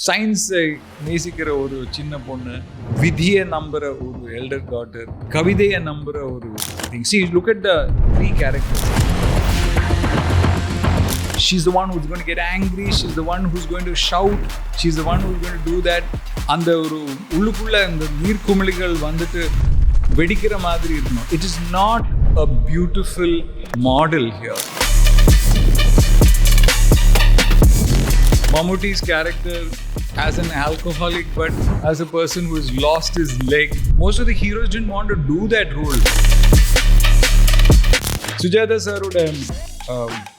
சயின்ஸை நேசிக்கிற ஒரு சின்ன பொண்ணு, விதியை நம்புற ஒரு எல்டர் டாட்டர், கவிதையை நம்புற ஒரு thing. See, look at the three characters. She's the one who's going to get angry, she's the one who's going to shout, she's the one who's going to do that. அந்த ஒரு உள்ளுக்குள்ள அந்த நீர்க்குமிழிகள் வந்துட்டு வெடிக்கிற மாதிரி இருக்கணும். It is not a beautiful model here. Mammootty's character as an alcoholic, but as a person who has lost his leg. Most of the heroes didn't want to do that role. Sujatha sir-oda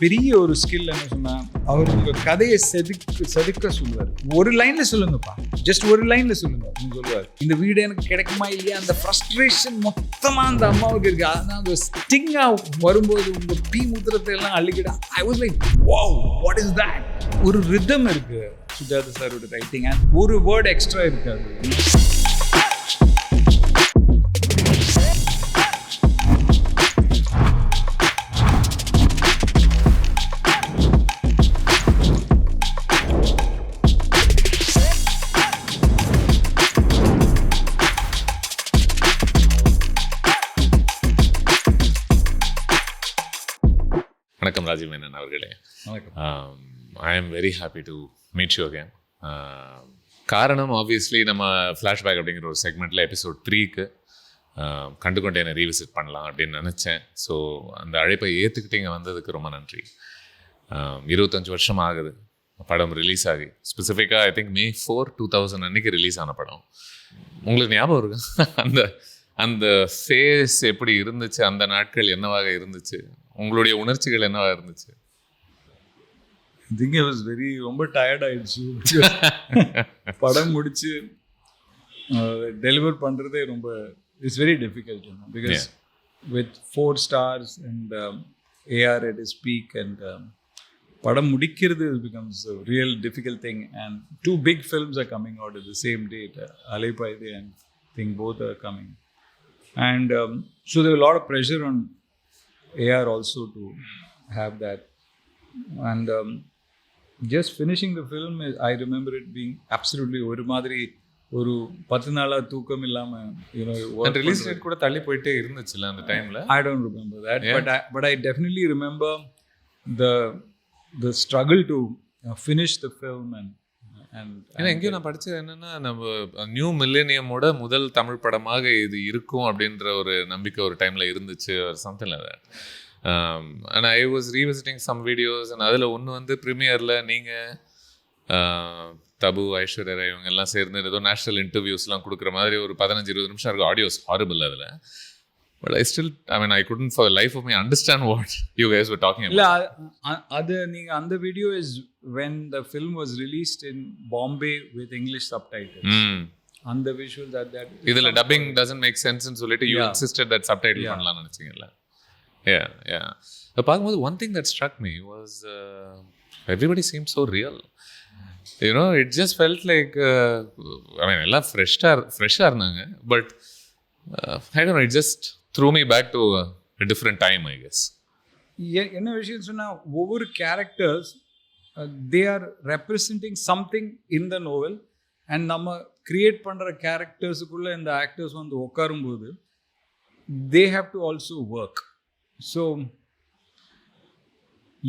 பெரிய ஒரு skill என்ன சொன்னா, அவர் உங்க கதையை செதுக்க சொல்லுவார். ஒரு லைன்ல சொல்லுங்கப்பா, ஜஸ்ட் ஒரு லைன்ல சொல்லுங்க அப்படின்னு சொல்லுவார். இந்த வீடு எனக்கு கிடைக்குமா இல்லையா, அந்த ஃப்ரஸ்ட்ரேஷன் மொத்தமா அந்த அம்மாவுக்கு இருக்கு. ஆனால் அந்த ஸ்டிங்கா வரும்போது உங்க பீ முத்திரத்தை எல்லாம் அள்ளிக்கிட்டா, I was like wow, what is that. ஒரு ரிதம் இருக்கு சுஜாதா சாரோட ரைட்டிங், ஒரு வேர்ட் எக்ஸ்ட்ரா இருக்காது. வணக்கம் ராஜீவ் மேனன் அவர்களே. I am very happy to meet you again. காரணம் ஆப்வியஸ்லி நம்ம ஃப்ளாஷ்பேக் அப்படிங்கிற ஒரு செக்மெண்ட்டில் எபிசோட் 3க்கு கண்டுகொண்டேனை ரீவிசிட் பண்ணலாம் அப்படின்னு நினச்சேன். ஸோ அந்த அழைப்பை ஏற்றுக்கிட்டு இங்கே வந்ததுக்கு ரொம்ப நன்றி. 25 வருஷம் ஆகுது படம் ரிலீஸ் ஆகி. ஸ்பெசிஃபிக்காக ஐ திங்க் May 4, 2000 அன்றைக்கி ரிலீஸ் ஆன படம். உங்களுக்கு ஞாபகம் இருக்கு அந்த அந்த ஃபேஸ் எப்படி இருந்துச்சு, அந்த நாட்கள் என்னவாக இருந்துச்சு, உங்களுடைய உணர்ச்சிகள் என்னவாக இருந்துச்சு? I think I was ரொம்ப டயர்ட் ஆயிடுச்சு. படம் முடிச்சு டெலிவர் பண்ணுறதே ரொம்ப it's very difficult, because with 4 stars and AR at his peak and படம் முடிக்கிறது becomes a real difficult thing, and 2 big films are coming out at the same date, Alaypaide and I think both are coming, and so there was a lot of pressure on AR also to have that, and just finishing the film, I remember it being absolutely ஒரு மாதிரி ஒரு 10 நாளா தூக்கம் இல்லாம, you know, release date கூட தள்ளி போயிட்டே இருந்துச்சுல அந்த டைம்ல. I don't remember that, yeah. but I definitely remember the struggle to finish the film, and எங்கேயும் நான் படிச்சது என்னன்னா, நம்ம நியூ மில்லேனியமோட முதல் தமிழ் படமாக இது இருக்கும் அப்படின்ற ஒரு நம்பிக்கை ஒரு டைம்ல இருந்துச்சு, something like that. And I was revisiting some videos, and அதில் ஒன்று வந்து ப்ரீமியரில் நீங்கள் தபு, ஐஸ்வர்யா ராய் இவங்க எல்லாம் சேர்ந்து ஏதோ நேஷனல் இன்டர்வியூஸ்லாம் கொடுக்குற மாதிரி ஒரு 15-20 நிமிஷம் இருக்கும். ஆடியோஸ் ஹாரிபிள் அதில். But I couldn't for the life of me understand what you guys were talking about. The video is when the film was released in Bombay with English subtitles. And the visuals that idhula dubbing doesn't make sense and so later you insisted that subtitle pannalam nenachingilla. Yeah. Apart one thing that struck me was everybody seemed so real. You know, it just felt like ella fresh irundanga, but I don't know, it just threw me back to a different time, I guess. என்ன விஷயம் சொன்னா, ஒவ்வொரு characters they are representing something in the novel, and நம்ம create பண்ற கேரக்டர்ஸுக்குள்ள இந்த actors வந்து உட்காரும்போது they have to also work. So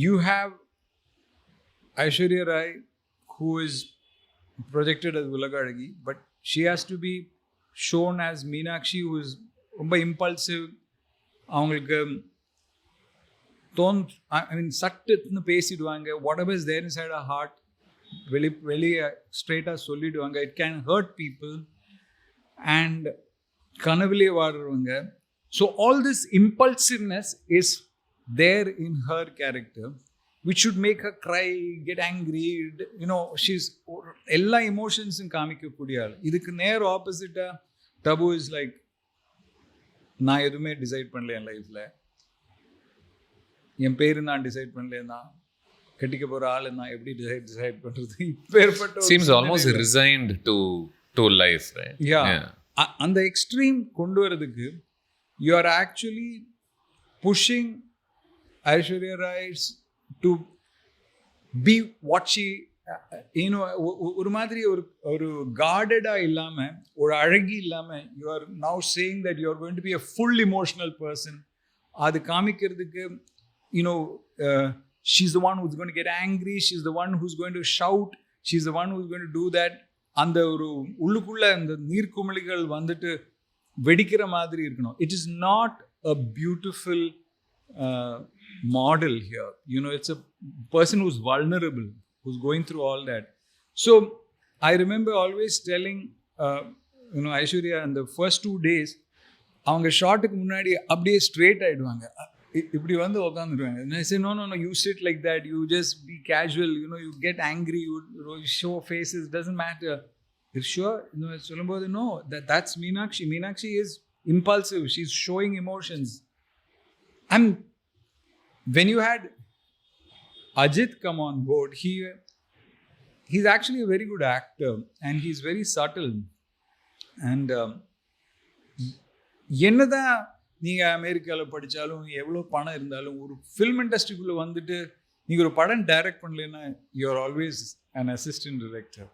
you have Aishwarya Rai, who is projected as Ulagazhagi, but she has to be shown as Meenakshi, who is ரொம்ப impulsive. அவங்களுக்கு சட்டுன்னு பேசிடுவாங்க. Whatever is there inside a heart வெளியே ஸ்ட்ரெயிட்டாக சொல்லிடுவாங்க. It can hurt people, and கனவுலே வாடுறவங்க. So all this impulsiveness is there in her character, which should make her cry, get angry, you know, she's எல்லா எமோஷன்ஸும் காமிக்கக்கூடிய ஆள். இதுக்கு நேர் ஆப்போசிட்டாக டபு இஸ் லைக், நான் எதுவுமே டிசைட் பண்ணல என் லைஃப்பில், என் பேர் நான் டிசைட் பண்ணலன்னா கட்டிக்க போகிற ஆள் நான் எப்படி டிசைட் பண்ணுறது? இப்போ ஏற்பட்ட seems almost resigned to life, right? Yeah. அந்த எக்ஸ்ட்ரீம் கொண்டு வரதுக்கு you are actually pushing Aishwarya Rai to be what she you know ஒரு மாதிரி ஒரு கார்டடாக இல்லாமல் ஒரு அழகி இல்லாமல் you are now saying that you are going to be a full emotional person. அது காமிக்கிறதுக்கு you know she's the one who's going to get angry, she's the one who's going to shout, she's the one who's going to do that. அந்த ஒரு உள்ளுக்குள்ள அந்த நீர்க்குமிழிகள் வந்துட்டு வெடிக்கிற மாதிரி இருக்கணும். It is not a beautiful model here. You know, it's a person who's vulnerable, who's going through all that. So I remember always telling you know, Aishwarya, in the first 2 days அவங்க ஷார்ட்டுக்கு முன்னாடி அப்படியே straight ஆகிடுவாங்க, இப்படி வந்து உட்காந்துருவாங்க. I say, no, you sit like that, you just be casual, you know, you get angry, you show faces, doesn't matter. You're sure? You know, சொல்லும்போது, no, that's Meenakshi. Meenakshi is impulsive, she's showing emotions. And when you had Ajith come on board, he's actually a very good actor and he's very subtle. And என்னதான் நீங்கள் அமெரிக்காவில் படித்தாலும் எவ்வளோ பணம் இருந்தாலும் ஒரு film இண்டஸ்ட்ரிக்குள்ளே வந்துட்டு நீங்கள் ஒரு படம் டைரக்ட் பண்ணலைன்னா you're always an assistant director.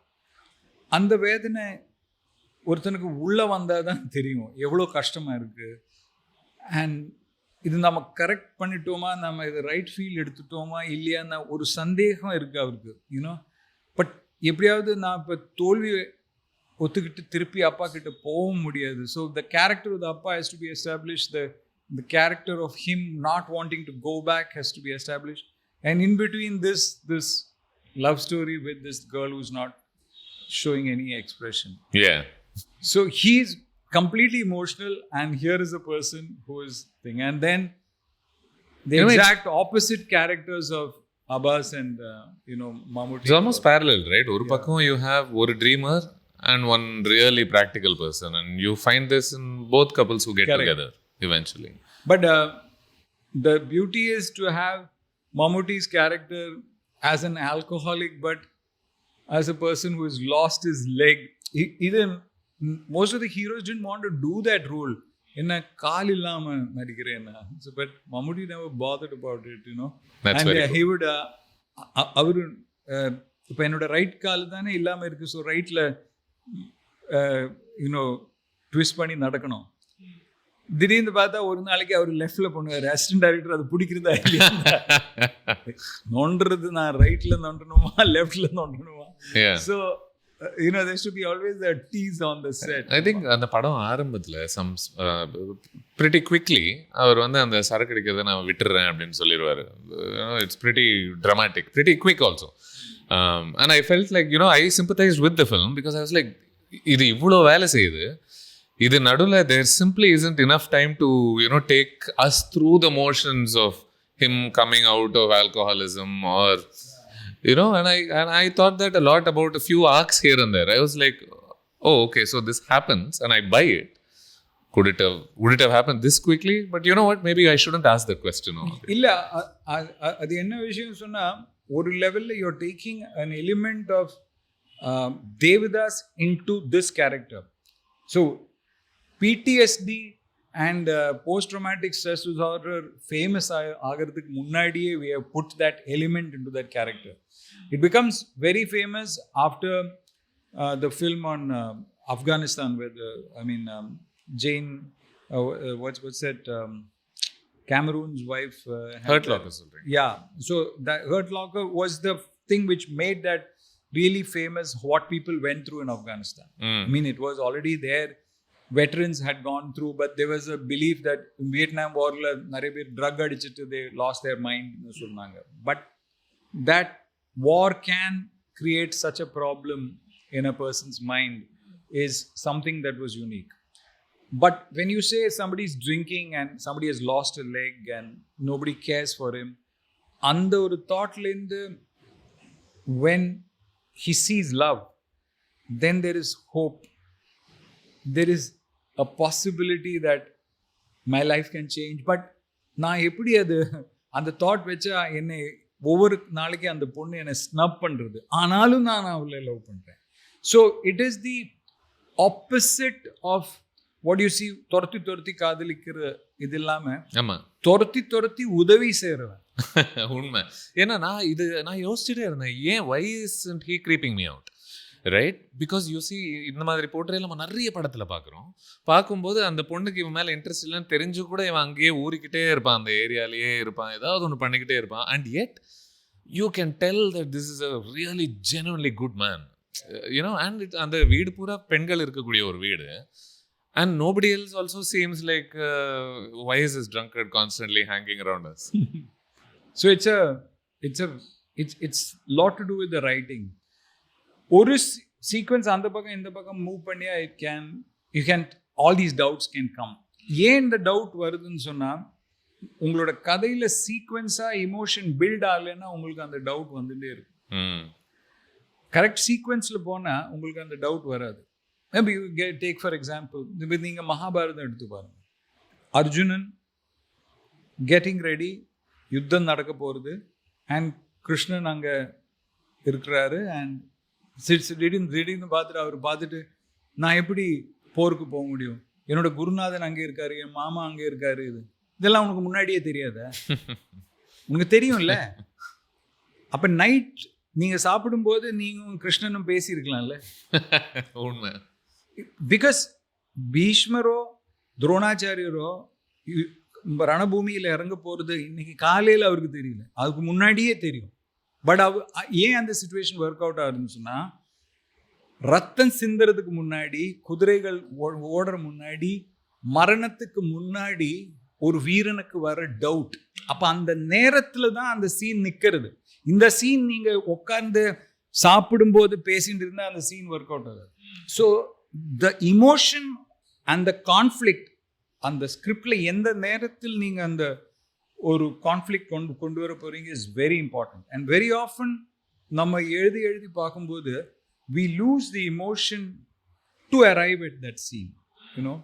அந்த வேதனை ஒருத்தனுக்கு உள்ளே வந்தால் தான் தெரியும் எவ்வளோ கஷ்டமாக இருக்குது. அண்ட் இது நம்ம கரெக்ட் பண்ணிட்டோமா, நம்ம இது ரைட் ஃபீல் எடுத்துட்டோமா இல்லையான்னு ஒரு சந்தேகம் இருக்குது அவருக்கு, யூனோ. பட் எப்படியாவது நான் இப்போ தோல்வி ஒத்துக்கிட்டு திருப்பி அப்பா கிட்ட போகவும் முடியாது. So the character of the அப்பா has to be establish, the character of him not wanting to go back has to be establish. And in between this love story with this girl who is not showing any expression. So he is completely emotional, and here is a person who is thing. And then the exact opposite characters of Abbas and you know, Mammootty. It's almost parallel, right? Oru pakkam you have one dreamer and one really practical person, and you find this in both couples who get together eventually. But the beauty is to have Mammootty's character as an alcoholic, but as a person who has lost his leg. Even most of the heroes didn't want to do that role. Enna kaal illama nadikrena. So but Mammootty never bothered about it, you know. That's and very he would avaru ipo enoda right kaal thane illama irukku, so right la you know twist பண்ணி நடக்கணும். திடீர்னு பார்த்தா ஒரு நாளைக்கு அவர் லெஃப்ட்ல பண்ணுவார், assistant director அது பிடிக்கிறதா இல்லையா, நோண்டுறது நான் ரைட்ல நோண்டணுமா லெஃப்ட்ல நோண்டணுமா. So you know, there should be always a tease on the set. I think அந்த படம் ஆரம்பத்தில் some pretty quickly அவர் வந்து அந்த சரக்கு அடிக்கிறத நான் விட்டுறேன் அப்படின்னு சொல்லிடுவார். It's pretty dramatic, pretty quick also. And I felt like, you know, I sympathized with the film because I was like, இது இவ்வளோ வேலை செய்யுது, இது நடுவில் there simply isn't enough time to, you know, take us through the motions of him coming out of alcoholism or, you know, and I thought that a lot about a few arcs here and there. I was like, oh, okay, so this happens and I buy it. Would it have happened this quickly? But you know what, maybe I shouldn't ask that question. இல்ல அது என்ன விஷயம் சொன்னா, ஒரு லெவல்ல you are taking an element of Devadas into this character. So PTSD and post-traumatic stress disorder famous ஆகிறதுக்கு முன்னாடியே we have put that element into that character. It becomes very famous after the film on Afghanistan with Jane what's that Cameron's wife Hurt Locker. Yeah, so that Hurt Locker was the thing which made that really famous, what people went through in Afghanistan. I mean, it was already there, veterans had gone through, but there was a belief that in Vietnam war la nare per drug adichittu they lost their mind nu sollanga. But that war can create such a problem in a person's mind is something that was unique. But when you say somebody is drinking and somebody has lost a leg and nobody cares for him, and the thought linde when he sees love, then there is hope, there is a possibility that my life can change. But நான் எப்படி அது அந்த thought வச்சா என்னை ஒவ்வொரு நாளைக்கு அந்த பொண்ணு என்னை ஸ்னப் பண்ணுறது, ஆனாலும் நான் அவளை லவ் பண்ணுறேன். So it is the opposite of what you see துரத்தி துரத்தி காதலிக்கிற இது இல்லாமல் ஆமாம் துரத்தி துரத்தி உதவி செய்கிறவன். உண்மை. ஏன்னா நான் யோசிச்சுட்டே இருந்தேன், ஏன் why isn't he creeping me out, right? Because you see இந்த மாதிரி போர்ட்ரேல் நம்ம நிறைய படத்தில் பார்க்குறோம். பார்க்கும்போது அந்த பொண்ணுக்கு இவன் மேலே இன்ட்ரெஸ்ட் இல்லைன்னு தெரிஞ்சு கூட இவன் அங்கேயே ஊறிக்கிட்டே இருப்பான், அந்த ஏரியாலேயே இருப்பான், ஏதாவது ஒன்று பண்ணிக்கிட்டே இருப்பான். And yet you can tell that this is a really genuinely good man, you know. And அந்த வீடு பூரா பெண்கள் இருக்கக்கூடிய ஒரு வீடு. And nobody else also seems like why is this drunkard constantly hanging around us? So it's lot to do with the writing. ஒரு sequence அந்த பக்கம் இந்த பக்கம் மூவ் பண்ணியா you can all these doubts can come. ஏன் இந்த doubt வருதுன்னு சொன்னா, உங்களோட கதையில சீக்வன்ஸா இமோஷன் பில்ட் ஆகலைன்னா உங்களுக்கு அந்த டவுட் வந்துட்டே இருக்கும். கரெக்ட் சீக்வன்ஸ்ல போனா உங்களுக்கு அந்த டவுட் வராது. Maybe you take for example, நீங்க மகாபாரதம் எடுத்து பாருங்க. அர்ஜுனன் கெட்டிங் ரெடி, யுத்தம் நடக்க போகிறது, அண்ட் கிருஷ்ணன் அங்கே இருக்கிறாரு. அண்ட் திடீர்னு பார்த்துட்டு அவர் பார்த்துட்டு, நான் எப்படி போருக்கு போக முடியும், என்னோட குருநாதன் அங்கே இருக்காரு, என் மாமா அங்கே இருக்காரு, இதெல்லாம் உனக்கு முன்னாடியே தெரியாத? உனக்கு தெரியும்ல. அப்போ நைட் நீங்கள் சாப்பிடும்போது நீங்களும் கிருஷ்ணனும் பேசியிருக்கலாம்ல. உண்மை. பிகாஸ் பீஷ்மரோ துரோணாச்சாரியரோ ரணபூமியில் இறங்க போகிறது இன்னைக்கு காலையில் அவருக்கு தெரியல, அதுக்கு முன்னாடியே தெரியும். பட் ஏன் அந்த சுச்சுவேஷன் ஒர்க் அவுட் ஆகுதுன்னு சொன்னால், ரத்தம் சிந்துறதுக்கு முன்னாடி, குதிரைகள் ஓடுற முன்னாடி, மரணத்துக்கு முன்னாடி ஒரு வீரனுக்கு வர டவுட். அப்போ அந்த நேரத்தில் தான் அந்த சீன் நிற்கிறது. இந்த சீன் நீங்கள் உட்கார்ந்து சாப்பிடும்போது பேசிட்டு இருந்தால் அந்த சீன் ஒர்க் அவுட் ஆகுது. So the emotion and the conflict, அந்த ஸ்கிரிப்டில் எந்த நேரத்தில் நீங்கள் அந்த ஒரு கான்ஃப்ளிக்ட் கொண்டு வர போகிறீங்க is very important. And very often நம்ம எழுதி பார்க்கும்போது we lose the emotion to arrive at that scene, you know.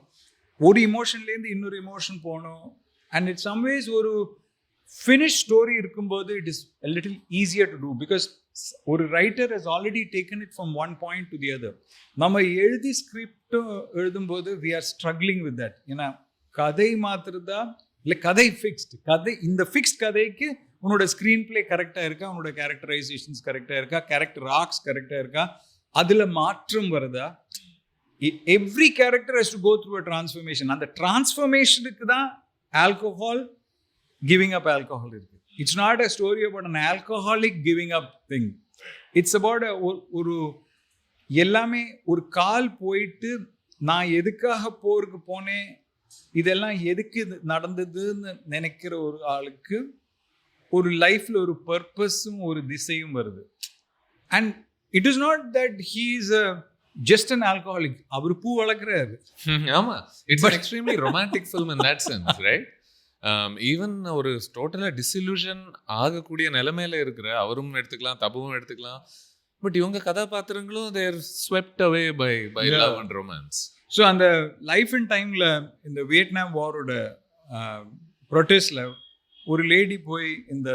ஒரு இமோஷன்லேருந்து இன்னொரு இமோஷன் போகணும். அண்ட் இட் சம் வேஸ் ஒரு ஃபினிஷ் ஸ்டோரி இருக்கும்போது it is a little easier to do because ஒரு writer has already taken it from one point to the other. நம்ம எழுதி ஸ்கிரிப்டும் எழுதும்போது we are struggling with that. ஏன்னா கதை மாத்திரதா இல்லை கதை ஃபிக்ஸ்டு கதை, இந்த ஃபிக்ஸ்ட் கதைக்கு உன்னோட ஸ்க்ரீன் பிளே கரெக்டாக இருக்கா, உன்னோட கேரக்டரைசேஷன்ஸ் கரெக்டாக இருக்கா, கேரக்டர் ஆர்க்ஸ் கரெக்டாக இருக்கா, அதில் மாற்றம் வருதா? Every character has to go through a transformation. அந்த டிரான்ஸ்ஃபர்மேஷனுக்கு தான் ஆல்கோஹால், கிவிங் அப் ஆல்கோஹால் இருக்கு. It's not a story about an alcoholic giving up thing. It's about ஒரு எல்லாமே ஒரு கால் போயிட்டு நான் எதுக்காக போருக்கு போனேன், இதெல்லாம் எதுக்கு நடந்ததுன்னு நினைக்கிற ஒரு ஆளுக்கு ஒரு லைஃப்ல ஒரு பர்பஸும் ஒரு திசையும் வருது. And it is not that he is just an alcoholic. அவர் பூ வளர்க்குறாரு. ஆமா, it's an extremely romantic film in that sense, right? Even ஒரு டோட்டலாக டிசில்யூஷன் ஆகக்கூடிய நிலைமையில இருக்கிற அவரும் எடுத்துக்கலாம், தபுவும் எடுத்துக்கலாம். பட் இவங்க கதாபாத்திரங்களும் they swept away by love and romance. So அந்த லைஃப் அண்ட் டைமில் இந்த வியட்நாம் வாரோட ப்ரொட்டஸ்டில் ஒரு லேடி போய் இந்த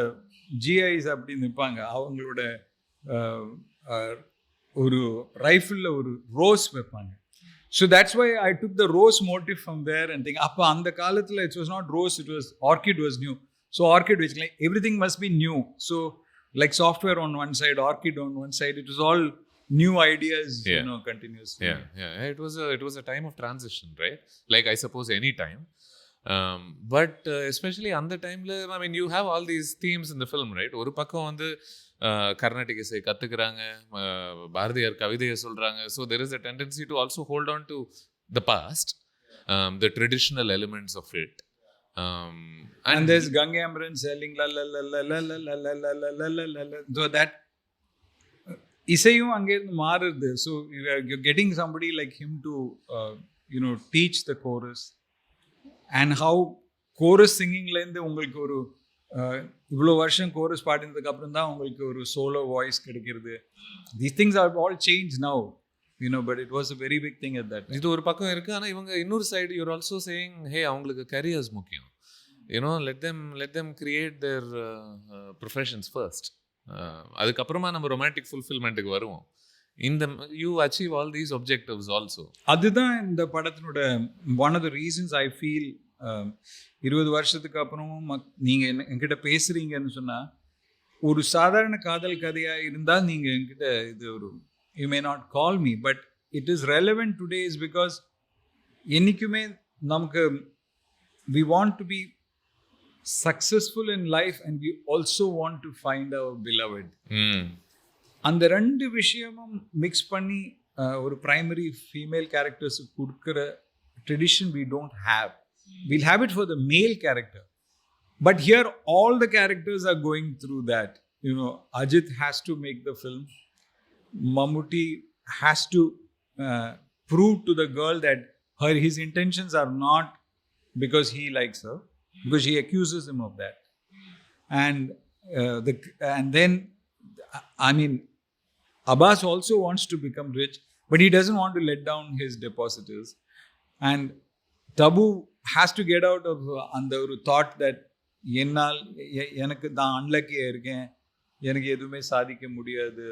ஜிஐஸ் அப்படி நிற்பாங்க, அவங்களோட ஒரு ரைஃபிளில் ஒரு ரோஸ் வைப்பாங்க. So that's why I took the rose motive from there and thing. அப்போ அந்த காலத்தில் it's was not rose, it was orchid was new. So orchid வச்சுக்கலாம், everything must be new. So like software on one side, orchid on one side, it was all new ideas, you know, continuously. It was a time of transition, right? Like I suppose any time, but especially on the time, I mean, you have all these themes in the film, right? ஒரு பக்கம் வந்து கர்நாடிக் இசை கத்துக்கிறாங்க, பாரதியார் கவிதையை சொல்றாங்க. So there is a tendency to also hold on to the past, the traditional elements of it. And there's Gange Amran selling la la la la la la la la la la la la la. So that இசையும் அங்கேருந்து மாறுது. So you're getting somebody like him to you know, teach the chorus and how chorus singingலேருந்து உங்களுக்கு ஒரு இவ்வளோ வருஷம் chorus பாடினதுக்கு அப்புறம் தான் உங்களுக்கு ஒரு சோலோ வாய்ஸ் கிடைக்கிறது. These things are all changed now, you know, but it was a very big thing at that time. இது ஒரு பக்கம் இருக்குது. ஆனால் இவங்க இன்னொரு side you're also saying, hey, அவங்களுக்கு careers முக்கியம், you know, let them create their professions first. அதுக்கப்புறமா நம்ம ரொமான்டிக் ஃபுல்ஃபில்மெண்ட்டுக்கு வருவோம். you achieve all these objectives also. அதுதான் இந்த படத்தினோட one of the reasons I feel 20 வருஷத்துக்கு அப்புறமும் நீங்கள் என்கிட்ட பேசுகிறீங்கன்னு சொன்னால், ஒரு சாதாரண காதல் கதையாக இருந்தால் நீங்கள் என்கிட்ட இது ஒரு you may not call me, but it is relevant today is because என்றைக்குமே நமக்கு we want to be successful in life and we also want to find our beloved. அந்த ரெண்டு விஷயமும் மிக்ஸ் பண்ணி ஒரு ப்ரைமரி ஃபீமேல் கேரக்டர்ஸுக்கு கொடுக்குற tradition we don't have. We'll have it for the male character, but here all the characters are going through that. You know, Ajith has to make the film. Mammootty has to prove to the girl that his intentions are not because he likes her, because she accuses him of that. And then, I mean, Abbas also wants to become rich, but he doesn't want to let down his depositors. And Tabu has to get out of அந்த ஒரு thought that என்னால் எனக்கு தான் அன்லக்கியாக இருக்கேன், எனக்கு எதுவுமே சாதிக்க முடியாது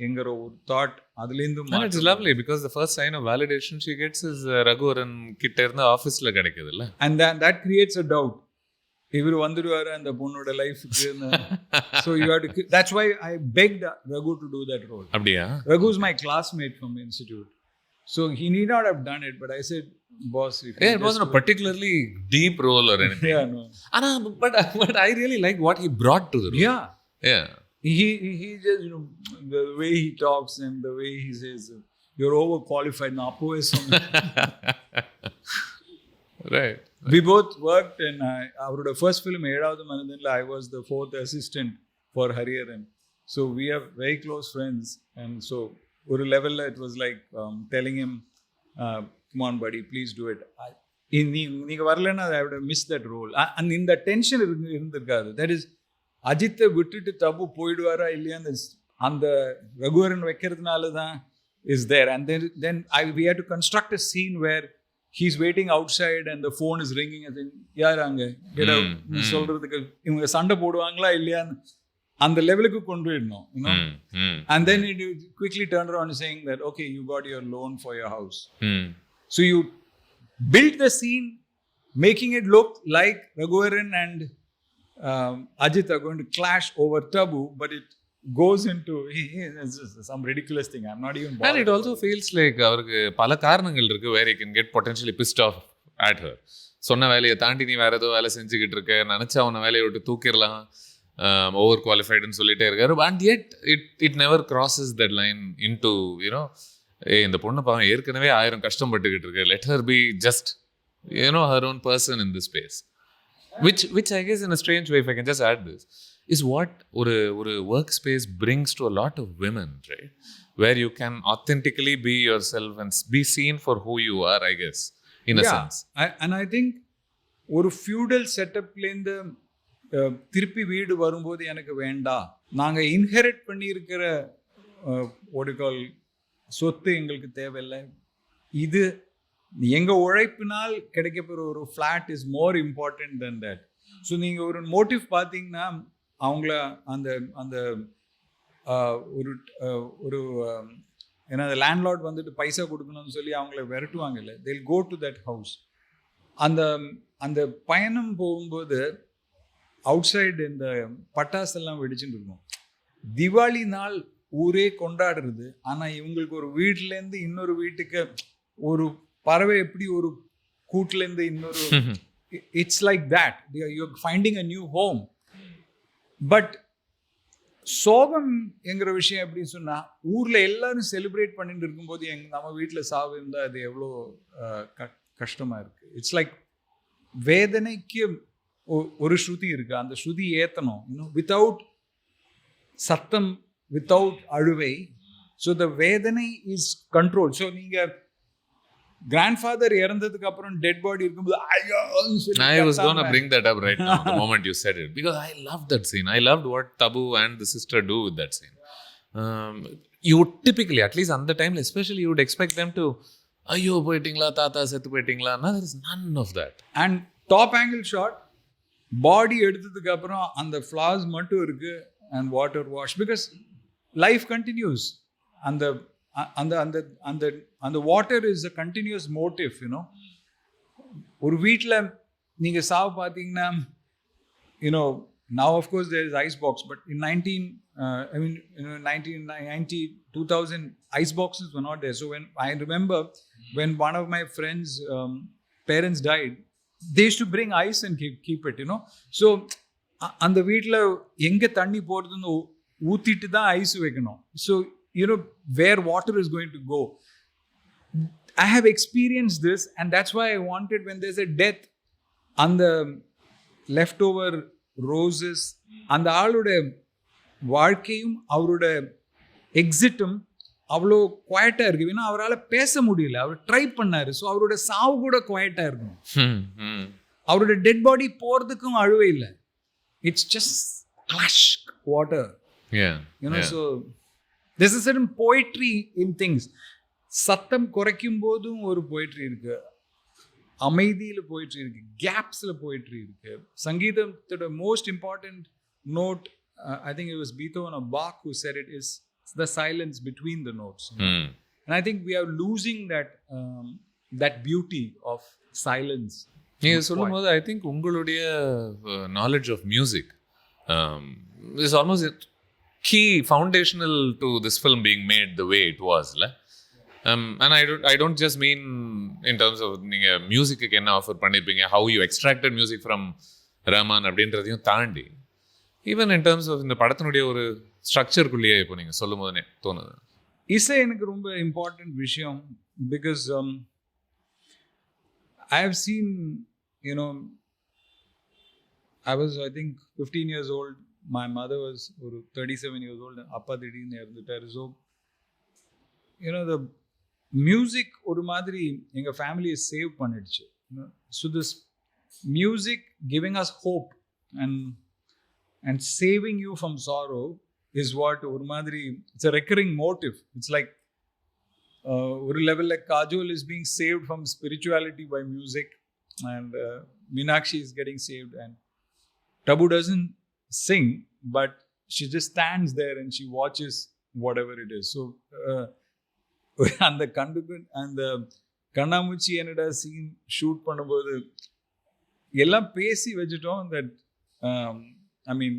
என்கிற ஒரு தாட் அதுலேருந்து. It's lovely because the first sign of validation she gets is Raghuvaran கிட்ட இருந்து ஆஃபீஸில் கிடைக்குது இல்லை. And that creates a doubt. இவர் வந்துடுவார் அந்த பொண்ணோட லைஃபுக்கு. So you have to, that's why I begged Raghu to do that role. அப்படியா? Raghu is my classmate from institute, so he need not have done it, but I said, boss, it wasn't a particularly deep role or anything. Yeah, no. But I really like what he brought to the role. Yeah. He just, you know, the way he talks and the way he says, you're overqualified. Napo is something. Right. We both worked in our first film, Edavadhu Manadilla. I was the fourth assistant for Hariharan. So we are very close friends. And so, on a level, it was like telling him, come on buddy, please do it. நீங்க வரலன்னா I would have missed that role. And இந்த tension இருந்திருக்காது. That is, அஜித்தை விட்டுட்டு தபு போயிடுவாரா இல்லையா அந்த ரகுவரன் வைக்கிறதுனால தான் is there. And then we had to construct a scene where he's waiting outside and the phone is ringing and saying, யார் அங்க get out சொல்றதுக்கு இவங்க சண்டை போடுவாங்களா இல்லையான்னு அந்த லெவலுக்கு கொண்டு போயிடணும். And then it quickly turned around saying that, okay, you got your loan for your house. So you built the scene making it look like Raghuvaran and Ajith are going to clash over Tabu, but it goes into some ridiculous thing. I'm not even bothered. And it also feels like அவருக்கு பல காரணங்கள் இருக்கு where he can get potentially pissed off at her. சொன்ன வேலையை தாண்டி நீ வேற ஏதோ வேலை செஞ்சுக்கிட்டு இருக்க, நினைச்சா அவனை வேலையை விட்டு தூக்கிடலாம், ஓவர் குவாலிஃபைடுன்னு சொல்லிட்டே இருக்காரு. And yet it never crosses that line into, you know, இந்த பொண்ணு பாவம் ஏற்கனவே 1000 கஷ்டப்பட்டுக்கிட்டு இருக்கு, let her be just, you know, her own person in this space, which I guess in a strange way, if I can just add this, is what ஒரு workspace brings to a lot of women, right, where you can authentically be yourself and be seen for who you are, I guess, in a sense. And I think ஒரு feudal setupலேருந்து திருப்பி வீடு வரும்போது எனக்கு வேண்டாம், நாங்கள் inherit பண்ணியிருக்கிற ஒடுக்கால் சொத்து எங்களுக்கு தேவையில்லை, இது எங்கள் உழைப்பினால் கிடைக்கப்போகிற ஒரு flat is more important then that. So நீங்கள் ஒரு மோட்டிவ் பார்த்தீங்கன்னா அவங்கள அந்த அந்த ஒரு ஒரு ஏன்னா அந்த லேண்ட்லார்ட் வந்துட்டு பைசா கொடுக்கணும்னு சொல்லி அவங்கள விரட்டுவாங்கல்ல, they'll go to that house. அந்த அந்த பயணம் போகும்போது அவுட் சைடு இந்த பட்டாசெல்லாம் வெடிச்சுட்டு இருக்கும். திவாலி நாள் ஊரே கொண்டாடுறது, ஆனால் இவங்களுக்கு ஒரு வீட்டிலேருந்து இன்னொரு வீட்டுக்கு ஒரு பறவை எப்படி ஒரு கூட்டிலேருந்து இன்னொரு, it's like that you're finding a new home. But சோகம் என்கிற விஷயம் எப்படின்னு சொன்னால், ஊரில் எல்லாரும் செலிப்ரேட் பண்ணிட்டு இருக்கும்போது நம்ம வீட்டில் சாவு இருந்தால் அது எவ்வளோ கஷ்டமாக இருக்குது. இட்ஸ் லைக் வேதனைக்கு ஒரு ஸ்ருதி இருக்குது, அந்த ஸ்ருதி ஏற்றணும், இன்னும் வித்தவுட் சத்தம், வித்தவுட் அழுவை. ஸோ த வேதனை இஸ் கண்ட்ரோல். ஸோ நீங்கள் grandfather இறந்ததுக்கு அப்புறம் டெட் பாடி இருக்கும்போது I was going to bring that up right now the moment you said it, because I loved that scene. I loved what Tabu and the sister do with that scene. You would typically, at least on the time especially, you would expect them to, ayyo poitingla tata settu poitingla. No, there is none of that. And top angle shot, பாடி எடுத்ததுக்கு அப்புறம் அந்த flowers மட்டும் இருக்கு and water wash, because life continues. அந்த அந்த water is a continuous motive. You know, ஒரு வீட்டில் நீங்கள் சாவு பார்த்தீங்கன்னா, you know, now of course there is ice box, but in 1990, 2000, ice boxes were not there. So when I remember when one of my friends parents died, they used to bring ice and keep it, you know. So அந்த வீட்டில் எங்கே தண்ணி போகிறதுன்னு ஊற்றிட்டு தான் ice வைக்கணும். So you know where water is going to go. I have experienced this, and that's why I wanted, when there's a death, அந்த leftover roses, அந்த ஆளோட வாழ்க்கையும் அவரோட எக்ஸிட்டும் அவ்வளோ குவாய்ட்டாக இருக்கு. ஏன்னா அவரால் பேச முடியல, அவர் ட்ரை பண்ணார். ஸோ அவரோட சாவு கூட குவாய்ட்டாக இருக்கும். அவரோட டெட் பாடி போகிறதுக்கும் அழுவே இல்லை. It's just clash water, you know. So there's a certain poetry in things. சத்தம் குறைக்கும் போதும் ஒரு போய்ட்ரி இருக்கு, அமைதியில் போய்ட்ரி இருக்கு, கேப்ஸில் போய்ட்ரி இருக்கு. சங்கீதத்தோட most important note, I think it was Beethoven or Bach who said it, is the silence between the notes. And I think we are losing that beauty of silence. நீங்கள் சொல்லும்போது I think உங்களுடைய knowledge of music is almost key foundational to this film being made the way it was, la. And I don't just mean in terms of ninga music ku enna offer pannirpinga, how you extracted music from Rahman அப்படின்றதையும் தாண்டி, even in terms of இந்த படத்தினுடைய ஒரு structure குள்ளேயே இப்போ நீங்கள் சொல்லும் போது தோணுது. இசை எனக்கு ரொம்ப இம்பார்ட்டன்ட் விஷயம். Because I have seen, you know, I was, I think, 15 years old. My mother was 37 years old, and appa திடீர்னு இறந்துட்டாரு. So you know, the music ஒரு மாதிரி எங்கள் ஃபேமிலியை சேவ் பண்ணிடுச்சு. So this music giving us hope and saving you from sorrow is what ஒரு மாதிரி, it's a recurring motive. It's like ஒரு லெவலில் Kajol is being saved from spirituality by music, and Meenakshi is getting saved, and Tabu doesn't sing, but she just stands there and she watches whatever it is. So அந்த அந்த கண்ணாமூச்சி என்னோட scene shoot பண்ணும்போது எல்லாம் பேசி வச்சுட்டோம். That I mean,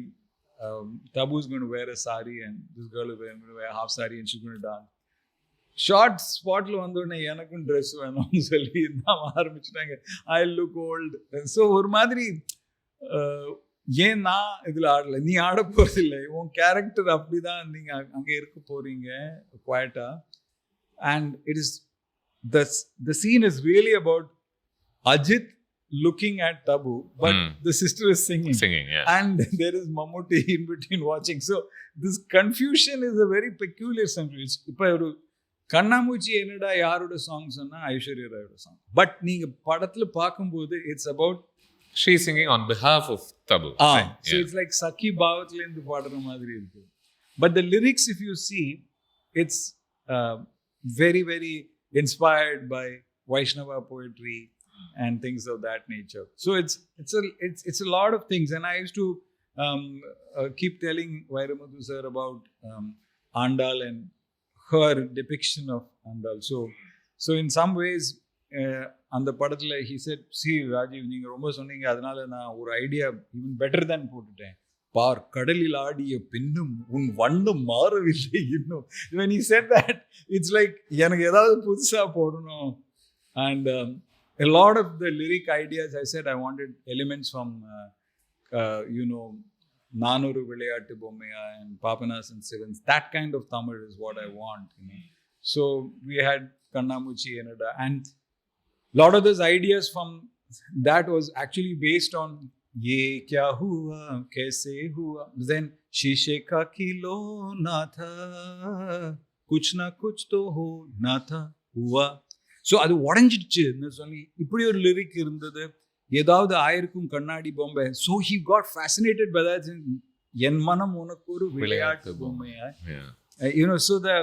Tabu is going to wear a sari and this girl is going to wear a half sari and she's going to dance. Short ஸ்பாட்ல வந்தோடனே எனக்கும் ட்ரெஸ் வேணும்னு சொல்லி தான் ஆரம்பிச்சுட்டாங்க. I look old. ஸோ ஒரு மாதிரி, ஏன் நான் இதில் ஆடலை, நீ ஆட போகிறதில்லை, உன் கேரக்டர் அப்படி தான் நீங்கள் அங்கே இருக்க போகிறீங்க குவாய்ட்டா. And it is the scene is really about Ajith looking at Tabu, but the sister is singing, yeah. And there is Mammootty in between watching. So this confusion is a very peculiar sentence. இப்போ ஒரு கண்ணாமூச்சி என்னடா யாரோட song சொன்னா Aishwarya ராயோட song. But நீங்க படத்துல பார்க்கும்போது it's about she is singing on behalf of Tabu. So it's like Sakki பாவத்துல இருந்து பாடுற மாதிரி இருக்கு. But the lyrics, if you see, it's very very inspired by Vaishnava poetry and things of that nature. So it's a lot of things, and I used to keep telling Vairamuthu sir about Andal and her depiction of Andal. So in some ways, அந்த படத்துல he said, see Rajiv, நீங்க ரொம்ப சொன்னீங்க, அதனால நான் ஒரு idea even better than போட்டுட்டேன். பார் கடலில் ஆடிய பின்னும் உன் வண்ணம் மாறவில்லை இன்னும். when he said that, it's like எனக்கு ஏதாவது புதுசா போடணும். And a lot of the lyric ideas, I said I wanted elements from you know, நானூறு விளையாட்டு பொம்மையா and Papanas and Sevens. That kind of Tamil is what I want, you know. So we had Kannamoochi and lot of those ideas from that was actually based on ye kya hua kaise hua, then shishe ka kilo na tha kuch na kuch to ho na tha hua. So அது உடஞ்சிடுச்சுன்னு சொல்லி இப்படி ஒரு lyric இருந்தது. ஏதாவது ஆயிருக்கும் கண்ணாடி பொம்மை. So he got fascinated by that. என் மனம் உனக்கு ஒரு விளையாட்டு பொம்மையா. You know, so the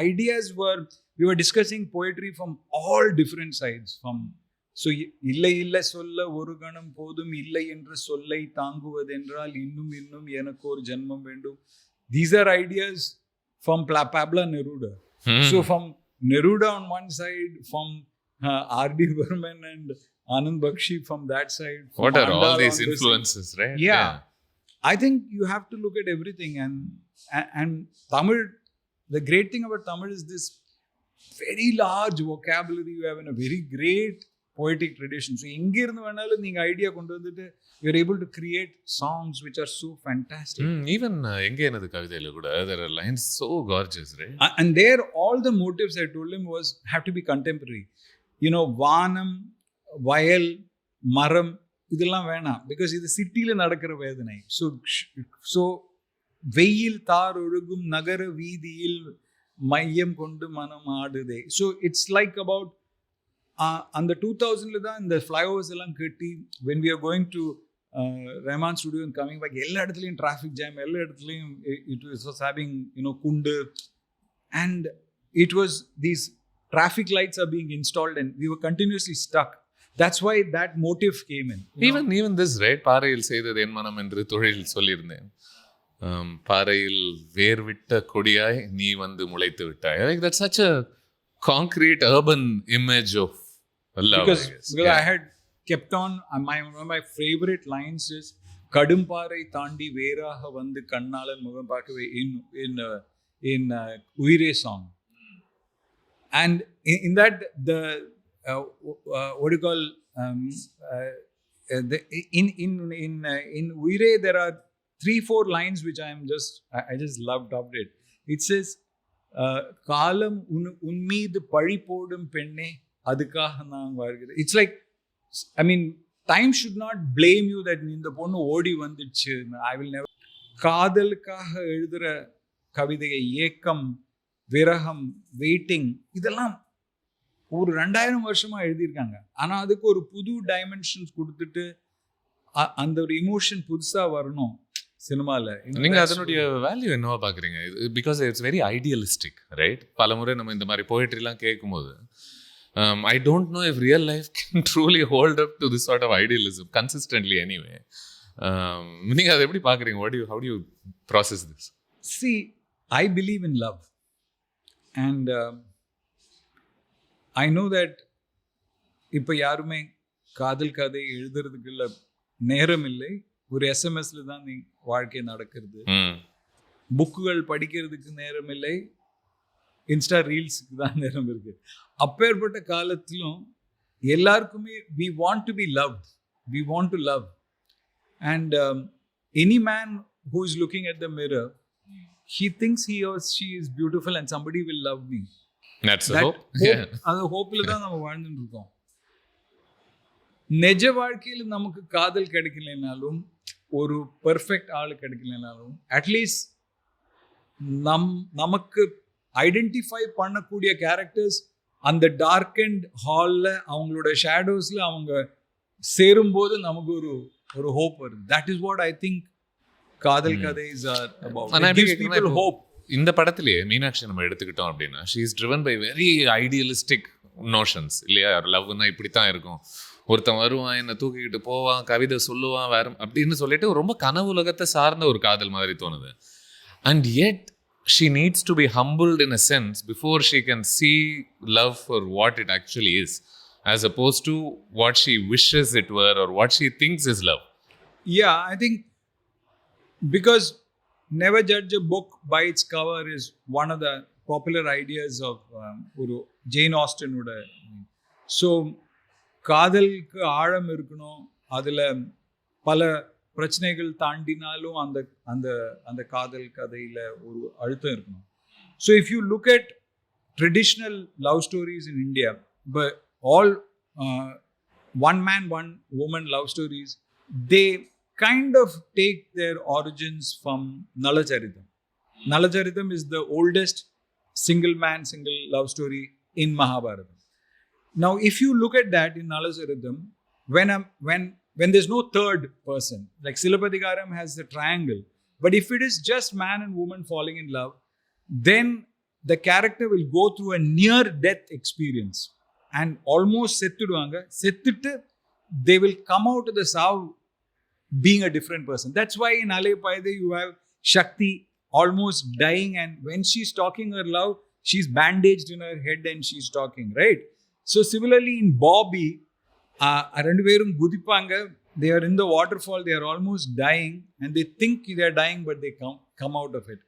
ideas were, we were discussing poetry from all different sides. From so இல்லை இல்லை சொல்ல ஒரு கணம் போதும், இல்லை என்ற சொல்லை தாங்குவதென்றால் இன்னும் இன்னும் எனக்கு ஒரு ஜென்மம் வேண்டும். These are ideas from Pablo Neruda. So from Neruda on one side, from R.D. Burman and Anand Bakshi from that side. What are all Andal these on this influences, right? Yeah. I think you have to look at everything, and Tamil, the great thing about Tamil is this very large vocabulary you have in a very great poetic tradition. So inge irundhu venalum neenga idea kondu vandittu you are able to create songs which are so fantastic. Even enga enadu kavithayila kuda there are lines so gorgeous, right? And there all the motives I told him was have to be contemporary. You know, vaanam, vayal, maram, இதெல்லாம் வேணாம், because இது சிட்டியில் நடக்கிற வேதனை. So வெயில் தார் ஒழுகும் நகர வீதியில் மையம் கொண்டு மனம் ஆடுதே. ஸோ இட்ஸ் லைக் அபவுட் அந்த 2000 தான் இந்த ஃப்ளைஓவர்ஸ் எல்லாம் கட்டி when we are going to Rahman studio and coming back, எல்லா இடத்துலையும் டிராஃபிக் ஜாம், எல்லா இடத்துலையும் இட் வாஸ் ஹேவிங் குண்டு, and it was these traffic lights are being installed and we were continuously stuck. That's why that motive came in. Even this, right? பாறையில் செய்தது என் மனம் என்று தொழில் சொல்லியிருந்தேன். பாறையில் வேர் விட்ட கொடியாய் நீ வந்து முளைத்து விட்டாய். Like that's such a concrete urban image of love. Because I had kept on, one of my favorite lines is கடும்பாறை தாண்டி வேறாக வந்து கண்ணாளன் முகம் பார்க்கவே in உயிரே song. And in that, the what do you call in Uire, there are 3-4 lines which I just loved it. It says காலம் உன் மீது பழி போடும் பெண்ணே அதுக்காக நான் வாழ்கிறேன். It's like, I mean, time should not blame you that இந்த பொண்ணு ஓடி வந்துச்சு. I will never. காதலுக்காக எழுதுற கவிதையை ஏக்கம், விரகம், வெயிட்டிங், இதெல்லாம் ஒரு 2000 வருஷமா எழுதியிருக்காங்க. ஆனா அதுக்கு ஒரு புது டைமென்ஷன்ஸ் கொடுத்துட்டு அந்த ஒரு இமோஷன் புதுசா வரணும் சினிமால. நீங்க அதனுடைய வேல்யூ என்னவா பாக்குறீங்க? Because it's very idealistic, right? பல முறை நம்ம இந்த மாதிரி போயட்ரிலாம் கேட்கும்போது I don't know if real life can truly hold up to this sort of idealism consistently anyway. நீங்க அதை எப்படி பாக்குறீங்க? How do you process this? See, I believe in love. And I know that இப்போ யாருமே காதல் கதை எழுதுறதுக்குள்ள நேரம் இல்லை. ஒரு எஸ்எம்எஸ்ல தான் நீ வாழ்க்கை நடக்கிறது. புக்குகள் படிக்கிறதுக்கு நேரம் இல்லை, இன்ஸ்டா ரீல்ஸுக்கு தான் நேரம் இருக்கு. அப்பேற்பட்ட காலத்திலும் எல்லாருக்குமே we want to be loved, we want to love, and any man who is looking at the mirror, he thinks he or she is beautiful and somebody will love me. That's the hope. அந்த ஹோப்ல தான் நம்ம வாழ்ந்துட்டு இருக்கோம். நிஜ வாழ்க்கையில் நமக்கு காதல் கிடைக்கலைனாலும், ஒரு பெர்ஃபெக்ட் ஆள் கிடைக்கலைனாலும், அட்லீஸ்ட் நமக்கு ஐடென்டிஃபை பண்ணக்கூடிய கேரக்டர்ஸ் அந்த டார்க் அண்ட் ஹாலில் அவங்களோட ஷேடோஸில் அவங்க சேரும்போது நமக்கு ஒரு ஹோப் வருது. That is what I think காதல் கதைஸ் are about. It gives people hope. இந்த படத்திலேயே மீனாட்சி நம்ம எடுத்துக்கிட்டோம் அப்படின்னா, she is driven by very idealistic notions, இல்லையா? லவ்னா இப்படித்தான் இருக்கும், ஒருத்தன் வருவான், என்னை தூக்கிக்கிட்டு போவான், கவிதை சொல்லுவான், வேற அப்படின்னு சொல்லிட்டு ரொம்ப கனவு உலகத்தை சார்ந்த ஒரு காதல் மாதிரி தோணுது. And yet she needs to be humbled in a sense before she can see love for what it actually is, as opposed to what she wishes it were or what she thinks is love. Yeah, I think because never judge a book by its cover is one of the popular ideas of Jane Austen would. So காதலுக்கு ஆழம் இருக்கணும், அதுல பல பிரச்சனைகள் தாண்டினாலும் அந்த அந்த அந்த காதல் கதையில ஒரு அழுத்தம் இருக்கணும். So if you look at traditional love stories in India, but all one man one woman love stories, they kind of take their origins from Nalacharitam. Nalacharitam is the oldest single man single love story in Mahabharata. Now if you look at that in Nalacharitam, when there's no third person, like Silapadikaram has the triangle, but if it is just man and woman falling in love, then the character will go through a near death experience and almost settittu they will come out of the sav being a different person. That's why in Alay Paide you have Shakti almost dying, and when she's talking her love, she's bandaged in her head and she's talking, right? So similarly in Bobby, rendu perum gudipanga, they are in the waterfall, they are almost dying and they think they are dying but they come out of it.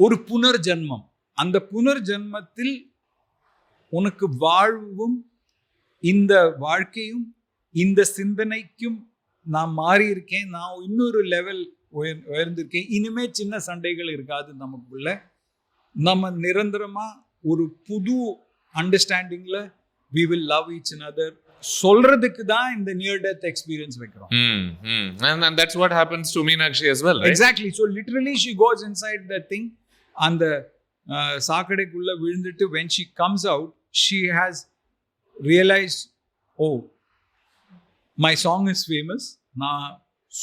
ஒரு புனர் ஜன்மம், அந்த புனர் ஜன்மத்தில் உனக்கு வாழ்வும் இந்த வாழ்க்கையும் இந்த சிந்தனைக்கும் நான் மாறி இருக்கேன், நான் இன்னொரு லெவல் உயர்ந்திருக்கேன், இனிமே சின்ன சண்டைகள் இருக்காது நமக்குள்ள, நம்ம நிரந்தரமா ஒரு புது அண்டர்ஸ்டாண்டிங்ல we will love each another சொல்றதுக்கு தான் இந்த near death experience வைக்கிறோம். And that's what happens to Meenakshi as well, right? Exactly. So literally she goes inside that thing, அந்த சாக்கடைக்குள்ள விழுந்துட்டு when she comes out she has realized, oh, my song is famous, நான்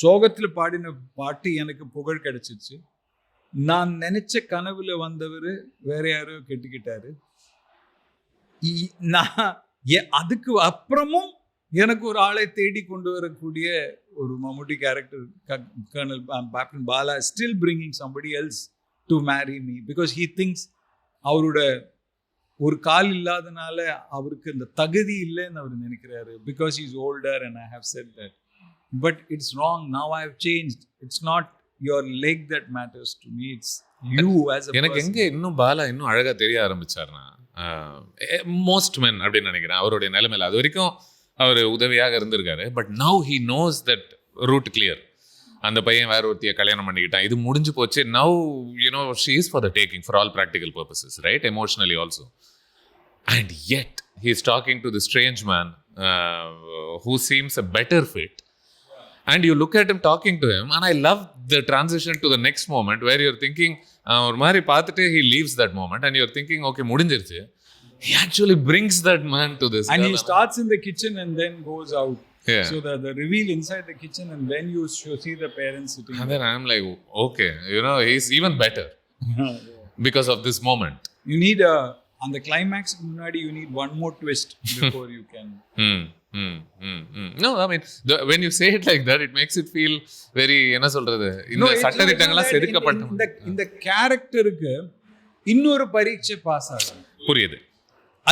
சோகத்தில் பாடின பாட்டு எனக்கு புகழ் கிடைச்சிச்சு, நான் நினைச்ச கனவுல வந்தவர் வேற யாரோ கெட்டுக்கிட்டாரு, நான் அதுக்கு அப்புறமும் எனக்கு ஒரு ஆளை தேடி கொண்டு வரக்கூடிய ஒரு Mammootty character colonel captain Bala still bringing somebody else to marry me because he thinks அவரோட ஒரு கால் இல்லாதனால அவருக்கு அந்த தகுதி இல்லைன்னு அவர் நினைக்கிறாரு, because he is older and I have said that, but it's wrong, now I have changed, it's not your leg that matters to me, it's you as a person. எனக்கு எங்க இன்னும் பாலா இன்னும் அழகா தெரிய ஆரம்பிச்சார்னா மோஸ்ட் மென் அப்படின்னு நினைக்கிறேன் அவருடைய நிலைமையில. அது வரைக்கும் அவர் உதவியாக இருந்திருக்காரு, but now he knows that route clear, அந்த பையன் வேற ஒருத்திய கல்யாணம் பண்ணிக்கிட்டான், இது முடிஞ்சு போச்சு, now you know she is for the taking for all practical purposes, right, emotionally also. And yet he is talking to the strange man who seems a better fit, and you look at him talking to him, and I love the transition to the next moment where you're thinking ஒரு மாதிரி பார்த்துட்டு he leaves that moment and you're thinking okay முடிஞ்சிருச்சு. He actually brings that man to this and girl. He starts in the kitchen and then goes out. Yeah. So the reveal inside the kitchen and then you see the parents sitting and then I'm like okay, you know, he's even better because of this moment. You need on the climax முன்னாடி you need one more twist before you can No, I mean when you say it like that it makes it feel very என்ன சொல்றது, இந்த சட்டதிட்டங்களா செதுக்கப்பட்ட இந்த கேரக்டருக்கு இன்னொரு பரீட்சை pass ஆகும். புரியுது.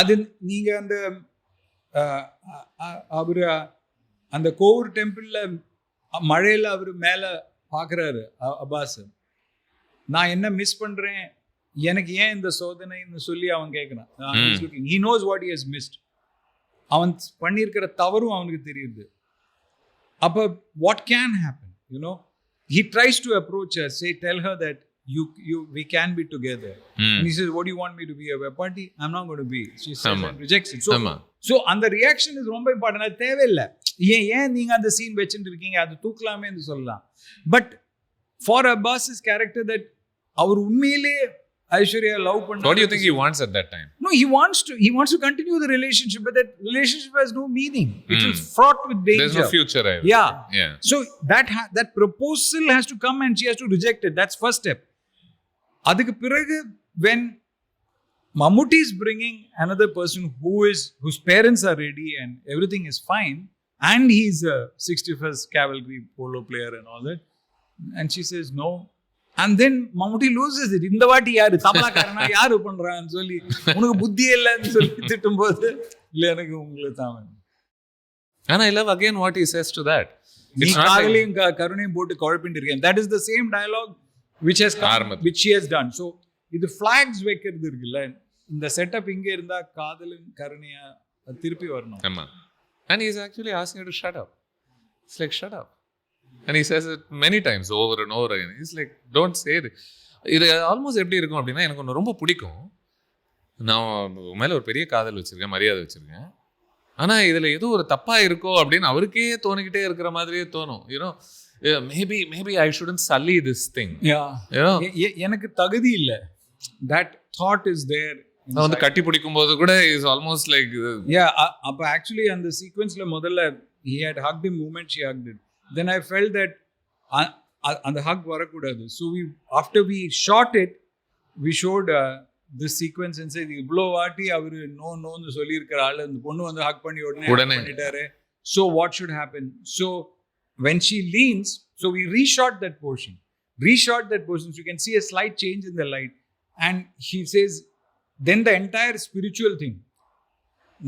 அது நீங்க அந்த அவரு அந்த கோவூர் டெம்பிள்ல மழையில அவரு மேல பாக்குறாரு அப்பாஸ், நான் என்ன மிஸ் பண்றேன், எனக்கு ஏன் இந்த சோதனைன்னு சொல்லி அவன் கேட்கிறான். he knows what he has missed, அவன் பண்ணியிருக்கிற தவறும் அவனுக்கு தெரியுது. அப்ப what can happen, you know, he tries to approach her, tell her that we can be together. And he says, what do you want me to be, a party? I'm not going to be. She says and rejects it. So and the reaction is ரொம்ப important. அது தேவையில்லை, ஏன் நீங்க அந்த scene வச்சுட்டு இருக்கீங்க, அது தூக்கலாமேன்னு சொல்லலாம். பட் ஃபார் அப்பாஸ்'s character that அவர் உண்மையிலே Aishwarya love பண்ண. What do you think he wants at that time? No, he wants to continue the relationship, but that relationship has no meaning. It is fraught with danger. There's no future either. Yeah. So that proposal has to come and she has to reject it. That's first step. அதுக்கு பிறகு when Mammootty is bringing another person whose parents are ready and everything is fine, and he's a 61st cavalry polo player and all that, and she says no, and then Mammootty loses it. இந்த வாட்டி யாரு தமிழக்காரனா யாரு பண்றான்னு சொல்லி உனக்கு புத்தி இல்லைன்னு சொல்லி திட்டும்போது இல்ல எனக்கு உங்களுக்கு தான். And I love again what he says to that. நீ காதலையும் கருணையும் போட்டு குழப்பிட்டு இருக்கேன். That is the same dialogue which she has done. So இது flags வைக்கிறது இருக்குல்ல, இந்த செட்டப் இங்க இருந்தா காதலும் கருணையா திருப்பி வரணும். ஆமா. And he is actually asking her to shut up. It's like shut up. And he says it many times over and over again. He's like don't say it. இது ஆல்மோஸ்ட் எப்படி இருக்கும் அப்படின்னா, எனக்கு ஒன்று ரொம்ப பிடிக்கும், நான் மேலே ஒரு பெரிய காதல் வச்சுருக்கேன், மரியாதை வச்சுருக்கேன், ஆனால் இதில் ஏதோ ஒரு தப்பாக இருக்கோ அப்படின்னு அவருக்கே தோணிக்கிட்டே இருக்கிற மாதிரியே தோணும். You know maybe I shouldn't sully this thing. எனக்கு தகுதி இல்லை, that thought is there. நான் வந்து கட்டி பிடிக்கும் போது கூட is almost like அப்போ ஆக்சுவலி அந்த சீக்வன்ஸில் முதல்ல he had hugged him moment she hugged it. Then I felt that அந்த hug வரக்கூடாது. So after we shot it, we showed this sequence and said இவ்வளோ வாட்டி அவர் நோன்னு சொல்லியிருக்கிற ஆள் அந்த பொண்ணு வந்து ஹக் பண்ணி உடனே பண்ணிட்டாரு. So what should happen? So when she leans, so we reshot that portion so you can see a slight change in the light, and he says then the entire spiritual thing,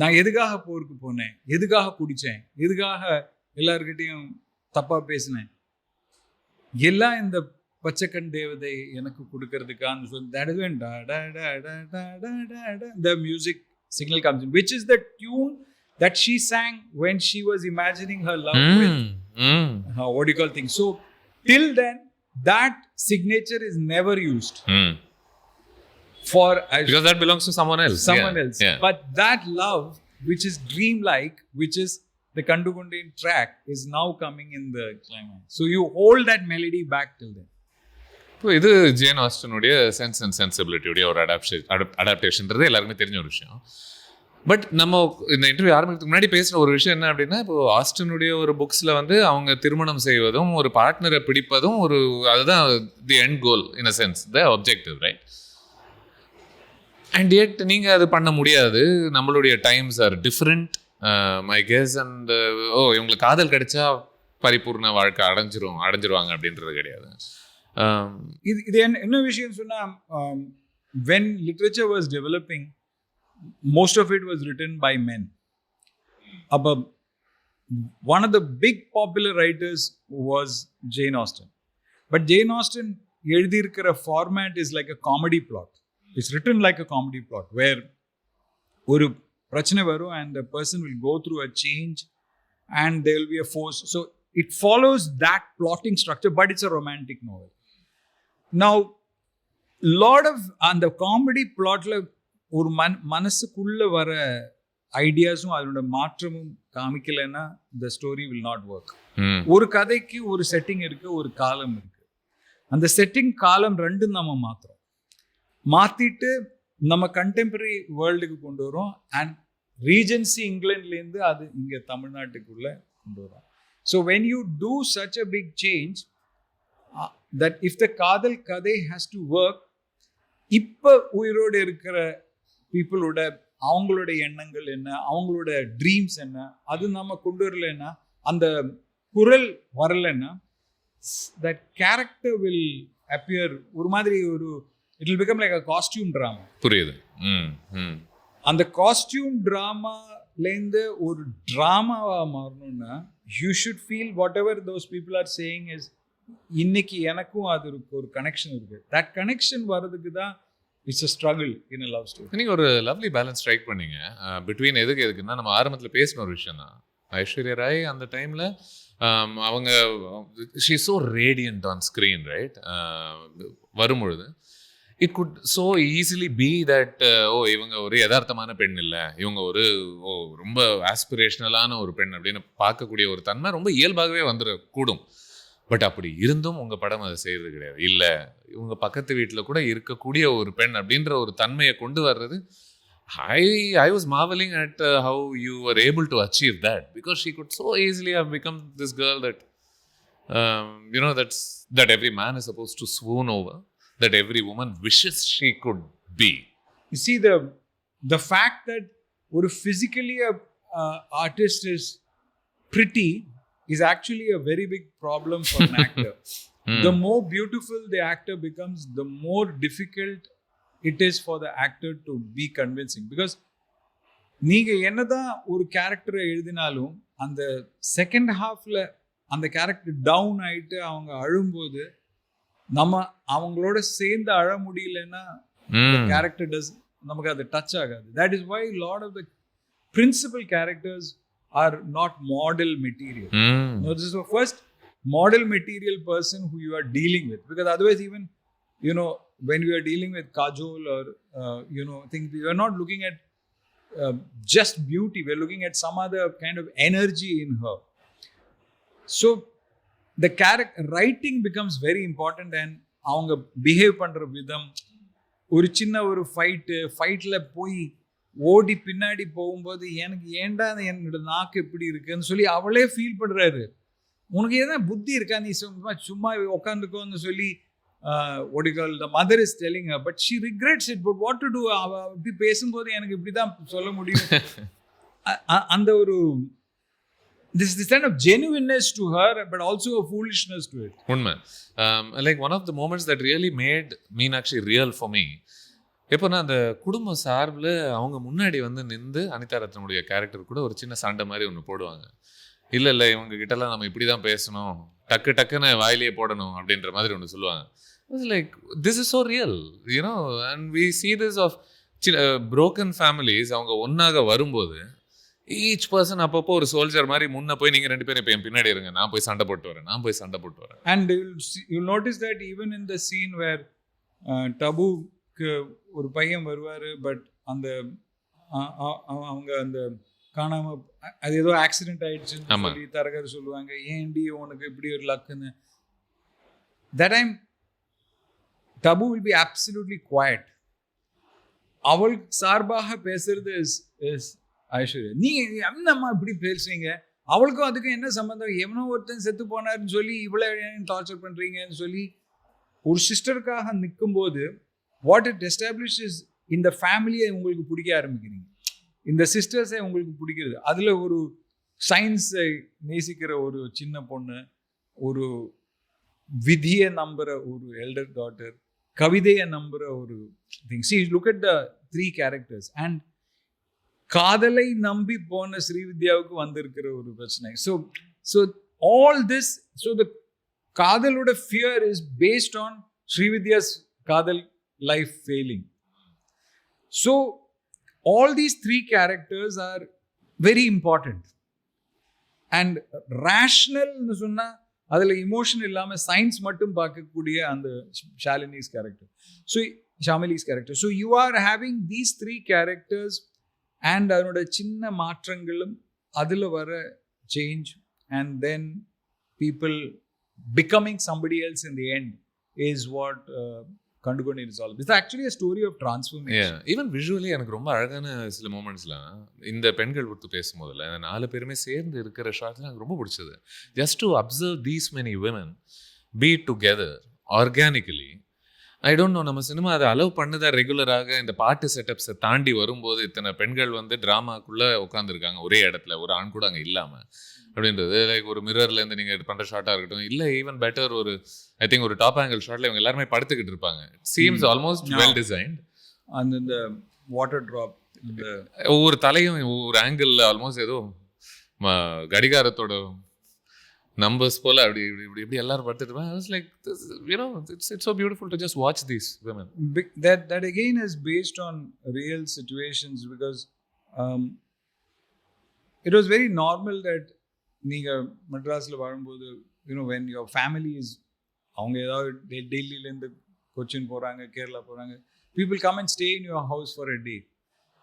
நான் எதுக்காக போருக்கு போனேன், எதுக்காக குடித்தேன், எதுக்காக எல்லார்கிட்டையும் தப்பாக பேசினேன், எல்லாம் இந்த பச்சைக்கண் தேவதை எனக்கு கொடுக்கறதுக்கான்னு சொல்லி that is when the music signal comes in, which is the tune that she sang when she was imagining her love with what do you call things. So till then that signature is never used for because that belongs to someone else. Yeah. But that love which is dreamlike, which is the Kandukondain track, is now coming in the climax. So you hold that melody back till then. இப்போ இது Jane ஆஸ்டனுடைய sense and சென்சிபிலிட்டியுடைய ஒரு அடாப்டேஷன்றது எல்லாருக்குமே தெரிஞ்ச ஒரு விஷயம். But நம்ம இந்த interview ஆரம்பிக்கிறதுக்கு முன்னாடி பேசுகிற ஒரு விஷயம் என்ன அப்படின்னா, இப்போ ஆஸ்டனுடைய ஒரு புக்ஸில் வந்து அவங்க திருமணம் செய்வதும் ஒரு பார்ட்னரை பிடிப்பதும் ஒரு அதுதான் the end goal in a sense, the objective, right? And yet நீங்கள் அது பண்ண முடியாது. நம்மளுடைய times are different my guess. And இவங்களுக்கு காதல் கிடைச்சா பரிபூர்ண வாழ்க்கை அடைஞ்சிருவாங்க அப்படின்றது கிடையாது. இது என்ன விஷயம் சொன்னால், when literature was developing, most of it was written by men. One of the big popular writers was Jane Austen. But Jane Austen எழுதியிருக்கிற format is like a comedy plot. It's written like a comedy plot where ஒரு பிரச்சனை வரும் and the person will go through a change and there will be a force. So it follows that plotting structure, but it's a romantic novel. Now lot of அந்த comedy பிளாட்ல ஒரு மனசுக்குள்ள வர ஐடியாஸும் அதோட மாற்றமும் காமிக்கலைன்னா the story will not work. ஒரு கதைக்கு ஒரு setting இருக்கு, ஒரு காலம் இருக்கு. அந்த செட்டிங் காலம் ரெண்டும் நம்ம மாத்திட்டு நம்ம கண்டெம்பரரி வேர்ல்டுக்கு கொண்டு வரோம். அண்ட் ரீஜென்சி இங்கிலாந்துலேருந்து அது இங்கே தமிழ்நாட்டுக்குள்ள கொண்டு வரோம். So when you do such a big change that if the காதல் கதை has to work, இப்போ உயிரோடு இருக்கிற பீப்புளோட அவங்களோட எண்ணங்கள் என்ன, அவங்களோட ட்ரீம்ஸ் என்ன, அது நம்ம கொண்டு வரலன்னா, அந்த குரல் வரலன்னா, that character will appear ஒரு மாதிரி ஒரு it will become like a costume drama. புரியுது. அந்த காஸ்டியூம் ட்ராமாலேருந்து ஒரு ட்ராமாவாக மாறணும்னா you should feel whatever those people are saying is இன்னைக்கு எனக்கும் அது ஒரு கனெக்ஷன் இருக்கு. தட் கனெக்ஷன் வர்றதுக்கு தான் it's a struggle in a love story. நீங்கள் ஒரு லவ்லி பேலன்ஸ் ஸ்ட்ரைக் பண்ணீங்க பிட்வீன் எதுக்குன்னா நம்ம ஆரம்பத்தில் பேசின ஒரு விஷயம் தான். ஐஸ்வர்யா ராய் அந்த டைமில் அவங்க she so radiant on screen, right? வரும்பொழுது it good so easily be that இவங்க ஒரு யதார்த்தமான பெண் இல்லை, இவங்க ஒரு ரொம்ப ஆஸ்பிரேஷனலான ஒரு பெண் அப்படின்னு பார்க்கக்கூடிய ஒரு தன்மை ரொம்ப இயல்பாகவே வந்துடக்கூடும். பட் அப்படி இருந்தும் உங்கள் படம் அதை செய்கிறது கிடையாது. இல்லை, இவங்க பக்கத்து வீட்டில் கூட இருக்கக்கூடிய ஒரு பெண் அப்படின்ற ஒரு தன்மையை கொண்டு வர்றது, I was marveling at how you were able to achieve that, because she could so easily have become this girl that that every man is supposed to swoon over, that every woman wishes she could be. You see, the fact that ஒரு physically artist is pretty is actually a very big problem for an actor. The more beautiful the actor becomes, the more difficult it is for the actor to be convincing. Because நீங்க என்னதான் ஒரு கேரக்டரை எழுதினாலும் அந்த second ஹாஃப்ல அந்த character down ஆயிட்டு அவங்க அழும்போது நம்ம அவங்களோட சேர்ந்து அழ முடியலன்னா கேரக்டர் நமக்கு அது டச் ஆகாது. That is why lot of the principal characters are not model material. No, this is the first model material person who you are dealing with, because otherwise even when we are dealing with Kajol or things, we are not looking at just beauty, we are looking at some other kind of energy in her. So the character writing becomes very important, and அவங்க behave பண்ற விதம், ஒரு சின்ன ஒரு ஃபைட்ல போய் ஓடி பின்னாடி போகும்போது எனக்கு ஏன்டா என்னோட நாக்கு எப்படி இருக்குன்னு சொல்லி அவளே ஃபீல் பண்ணுறாரு. உனக்கு ஏதாவது புத்தி இருக்கா, நீ சும்மா உட்காந்துக்கோன்னு சொல்லி ஒடிகால் the mother is telling her, but she regrets it. But what to do, இப்படி பேசும்போது எனக்கு இப்படி தான் சொல்ல முடியும். அந்த ஒரு this kind of genuineness to her, but also a foolishness to it. Like one of the moments that really made Meenakshi real for me எப்போனா அந்த குடும்ப சார்பில் அவங்க முன்னாடி வந்து நின்று அனிதா ரத்னமுடைய கேரக்டர் கூட ஒரு சின்ன சண்டை மாதிரி ஒன்று போடுவாங்க. இல்லை இவங்க கிட்டலாம் நம்ம இப்படி தான் பேசணும், டக்குன்னு வாயிலேயே போடணும் அப்படின்ற மாதிரி ஒன்று சொல்லுவாங்க. Like this is so real you know, and we see this of broken families. அவங்க ஒன்றாக வரும்போது ஈச் பர்சன் அப்பப்போ ஒரு சோல்ஜர் மாதிரி முன்ன போய் நீங்கள் 2 பேரும் இப்போ என் பின்னாடி இருங்க, நான் போய் சண்டை போட்டு வரேன். And you'll notice that even in the scene where Tabuக்கு ஒரு பையன் வருவார், பட் அந்த அவங்க அந்த காணாம அது ஏதோ ஆக்சிடென்ட் ஆயிடுச்சுன்னு சொல்லி தரகர் சொல்லுவாங்க, ஏன்டி உனக்கு இப்படி ஒரு லக்குன்னு. That time Tabu will be absolutely quiet. அவள் சார்பாக பேசுறது இஸ் ஐஸ்வர்யா. நீ என்னம்மா இப்படி பேசுறீங்க, அவளுக்கும் அதுக்கும் என்ன சம்பந்தம், எவனோ ஒருத்தன் செத்து போனார்னு சொல்லி இவ்வளோ டார்ச்சர் பண்றீங்கன்னு சொல்லி ஒரு சிஸ்டருக்காக நிற்கும்போது வாட் இட் எஸ்டாப்ளிஷஸ், இந்த ஃபேமிலியை உங்களுக்கு பிடிக்க ஆரம்பிக்கிறீங்க, இந்த சிஸ்டர்ஸை உங்களுக்கு பிடிக்கிறது. அதில் ஒரு சயின்ஸை நேசிக்கிற ஒரு சின்ன பொண்ணு, ஒரு விதியை நம்புகிற ஒரு எல்டர் டாட்டர், கவிதையை நம்புகிற ஒரு thing. See, look at the 3 characters. And காதலை நம்பி போன ஸ்ரீவித்யாவுக்கு வந்திருக்கிற ஒரு பிரச்சனை. So all this, so the காதலோட fear is based on ஸ்ரீவித்யா's காதல் life failing. So all these 3 characters are very important. And rational னு சொன்னா அதில் இமோஷன் இல்லாமல் சயின்ஸ் மட்டும் பார்க்கக்கூடிய அந்த Shalini's character, so Shamili's character. So you are having these 3 characters and அதனோட சின்ன மாற்றங்களும் அதில் வர change, and then people becoming somebody else in the end is what Kandukondain is all. It's actually a story of transformation. Yeah, even visually எனக்கு ரொம்ப அழகான சில மூமெண்ட்ஸ்லாம் இந்த பெண்கள் ஒருத்து பேசும்போதில் அந்த 4 பேருமே சேர்ந்து இருக்கிற ஷாட்ஸ்லாம் எனக்கு ரொம்ப பிடிச்சது. Just to observe these many women be together organically. I don't know, நம்ம சினிமா அதை அலோவ் பண்ணுதா ரெகுலராக இந்த பாட்டு செட்டப்ஸை தாண்டி வரும்போது இத்தனை பெண்கள் வந்து ட்ராமாக்குள்ளே உட்காந்துருக்காங்க ஒரே இடத்துல, ஒரு ஆண் கூட அங்கே இல்லாமல் அப்படின்றது. லைக் ஒரு மிரர்லேருந்து நீங்கள் பண்ணுற ஷார்ட்டாக இருக்கட்டும், இல்லை ஈவன் பெட்டர் ஒரு ஐ திங்க் ஒரு டாப் ஆங்கிள் ஷாட்டில் இவங்க எல்லாருமே படுத்துக்கிட்டு இருப்பாங்க. Seems almost well designed. அந்த இந்த வாட்டர் ட்ராப், ஒவ்வொரு தலையும் ஒரு ஆங்கிளில் ஆல்மோஸ்ட் ஏதோ கடிகாரத்தோட நம்பர்ஸ் போல அப்படி இப்படி இப்படி எல்லாரும் படுத்துட்டு இருப்பாங்க. I was like, it's so beautiful to just watch these women. That again is based on real situations, because it was very normal that நீங்க மெட்ராஸ்ல வாழும்போது when your family is, அவங்க ஏதாவது டெல்லியிலேருந்து கொச்சின் போகிறாங்க, கேரளா போகிறாங்க, people come and stay in your house for a day.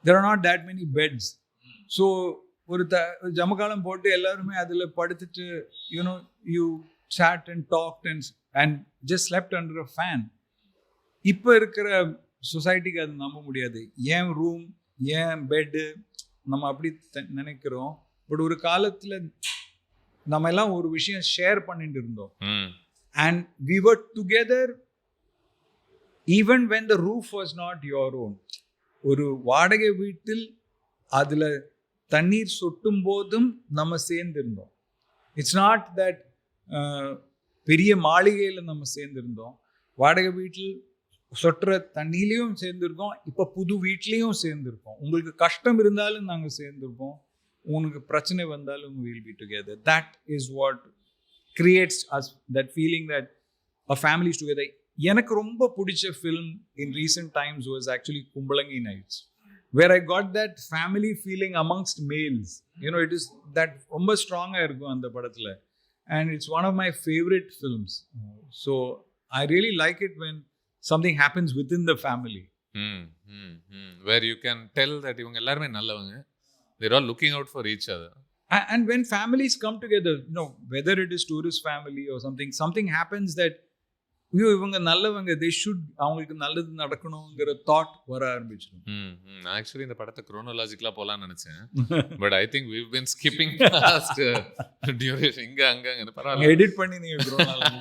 There are not that many beds. So ஒரு ஜமக்காலம் போட்டு எல்லாருமே அதில் படுத்துட்டு you sat and talked and just slept under a fan. இப்போ இருக்கிற சொசைட்டிக்கு அது நம்ப முடியாது. ஏன் ரூம், ஏன் பெட்டு, நம்ம அப்படி நினைக்கிறோம். பட் ஒரு காலத்தில் நம்ம எல்லாம் ஒரு விஷயம் ஷேர் பண்ணிட்டு இருந்தோம். And we were together even when the roof was not your own. ஒரு வாடகை வீட்டில் அதில் தண்ணீர் சொட்டும் போதும் நம்ம சேர்ந்திருந்தோம். இட்ஸ் நாட் தட் பெரிய மாளிகையில் நம்ம சேர்ந்திருந்தோம், வாடகை வீட்டில் சொட்டுற தண்ணியிலையும் சேர்ந்துருக்கோம், இப்போ புது வீட்லேயும் சேர்ந்துருக்கோம். உங்களுக்கு கஷ்டம் இருந்தாலும் நாங்கள் சேர்ந்துருக்கோம், உனக்கு பிரச்சனை வந்தாலும் we'll be together. That is what creates us that feeling that a family is together. எனக்கு ரொம்ப பிடிச்ச film in recent times was actually Kumbalangi Nights, where I got that family feeling amongst males. It is that ரொம்ப ஸ்ட்ராங்கா இருக்கும் அந்த படத்துல, and it's one of my favorite films. So I really like it when something happens within the family, where you can tell that இவங்க எல்லாரும் நல்லவங்க, they're all looking out for each other. And when families come together, whether it is tourist family or something happens that இவங்க நல்லவங்க, they should, அவங்களுக்கு நல்லது நடக்கணுங்கிற thought வர ஆரம்பிச்சிடும். Actually இந்த படத்தை குரோனாலஜிக்கலா போலாம்னு நினைச்சேன், but I think we've been skipping past duration. இங்க அங்க பரவாயில்ல, எடிட் பண்ணி நீங்க குரோனாலஜி.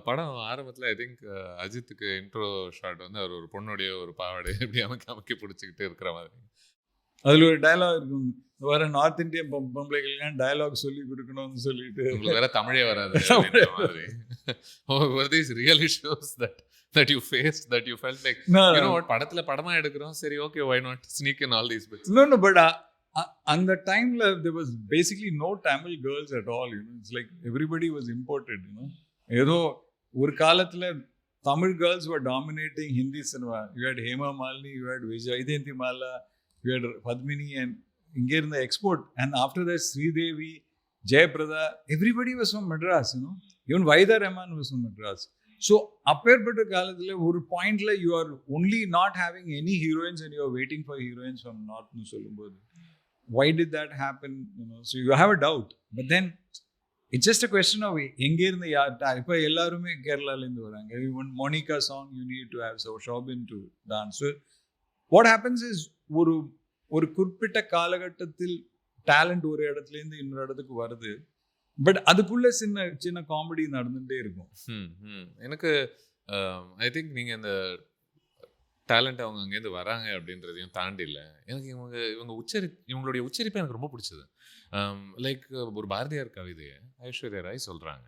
படம் ஆரம்பத்தில் ஐ திங்க் அஜித்துக்கு இன்ட்ரோ ஷாட் வந்து அவர் ஒரு பொண்ணுடைய ஒரு பாவாடை எப்படி அமைக்க பிடிச்சிக்கிட்டு இருக்கிற மாதிரி. அதில் ஒரு டயலாக் இருக்கும், வர நார்த் இந்தியன் பொம்பளைகளுக்கு டயலாக் சொல்லி கொடுக்கணும்னு சொல்லிட்டு உங்களுக்கு வேற தமிழே வராது மாதிரி. Were these real issues that you faced, that you felt like, you know what, படத்துல படமா எடுக்கிறோம், சரி okay, why not sneak in all these bits? No, but அந்த டைம்ல there was basically no Tamil girls at all, you know. It's like everybody was imported, you know. ஏதோ ஒரு காலத்துல Tamil girls were dominating Hindi cinema. You had Hema Malini, you had Vijay Mala, you had Padmini, and இங்கே இருந்த export. And after that, Sridevi, Jayaprada, everybody was from Madras, you know. Even Vaida Rahman was from Madras. So, அப்பேற்பட்ட காலத்தில் ஒரு பாயிண்ட்ல you are only not having any heroines and you are waiting for heroines from North னு சொல்லும்போது, why did that happen, you know? So you have a doubt, but then it's just a question of எங்கே இருந்து யார். இப்போ எல்லாருமே கேரளாலேருந்து வராங்க. Even Monica song you need to have so Shobin to dance. So what happens is ஒரு குறிப்பிட்ட காலகட்டத்தில் talent ஒரு இடத்துலேருந்து இன்னொரு இடத்துக்கு வருது, பட் அதுக்குள்ள சின்ன சின்ன காமெடி நடந்துகிட்டே இருக்கும். எனக்கு ஐ திங்க் நீங்கள் இந்த டேலண்ட் அவங்க அங்கேருந்து வராங்க அப்படின்றதையும் தாண்டி இல்லை, எனக்கு இவங்களுடைய உச்சரிப்பு எனக்கு ரொம்ப பிடிச்சது. லைக் ஒரு பாரதியார் கவிதையை ஐஸ்வர்யா ராய் சொல்கிறாங்க,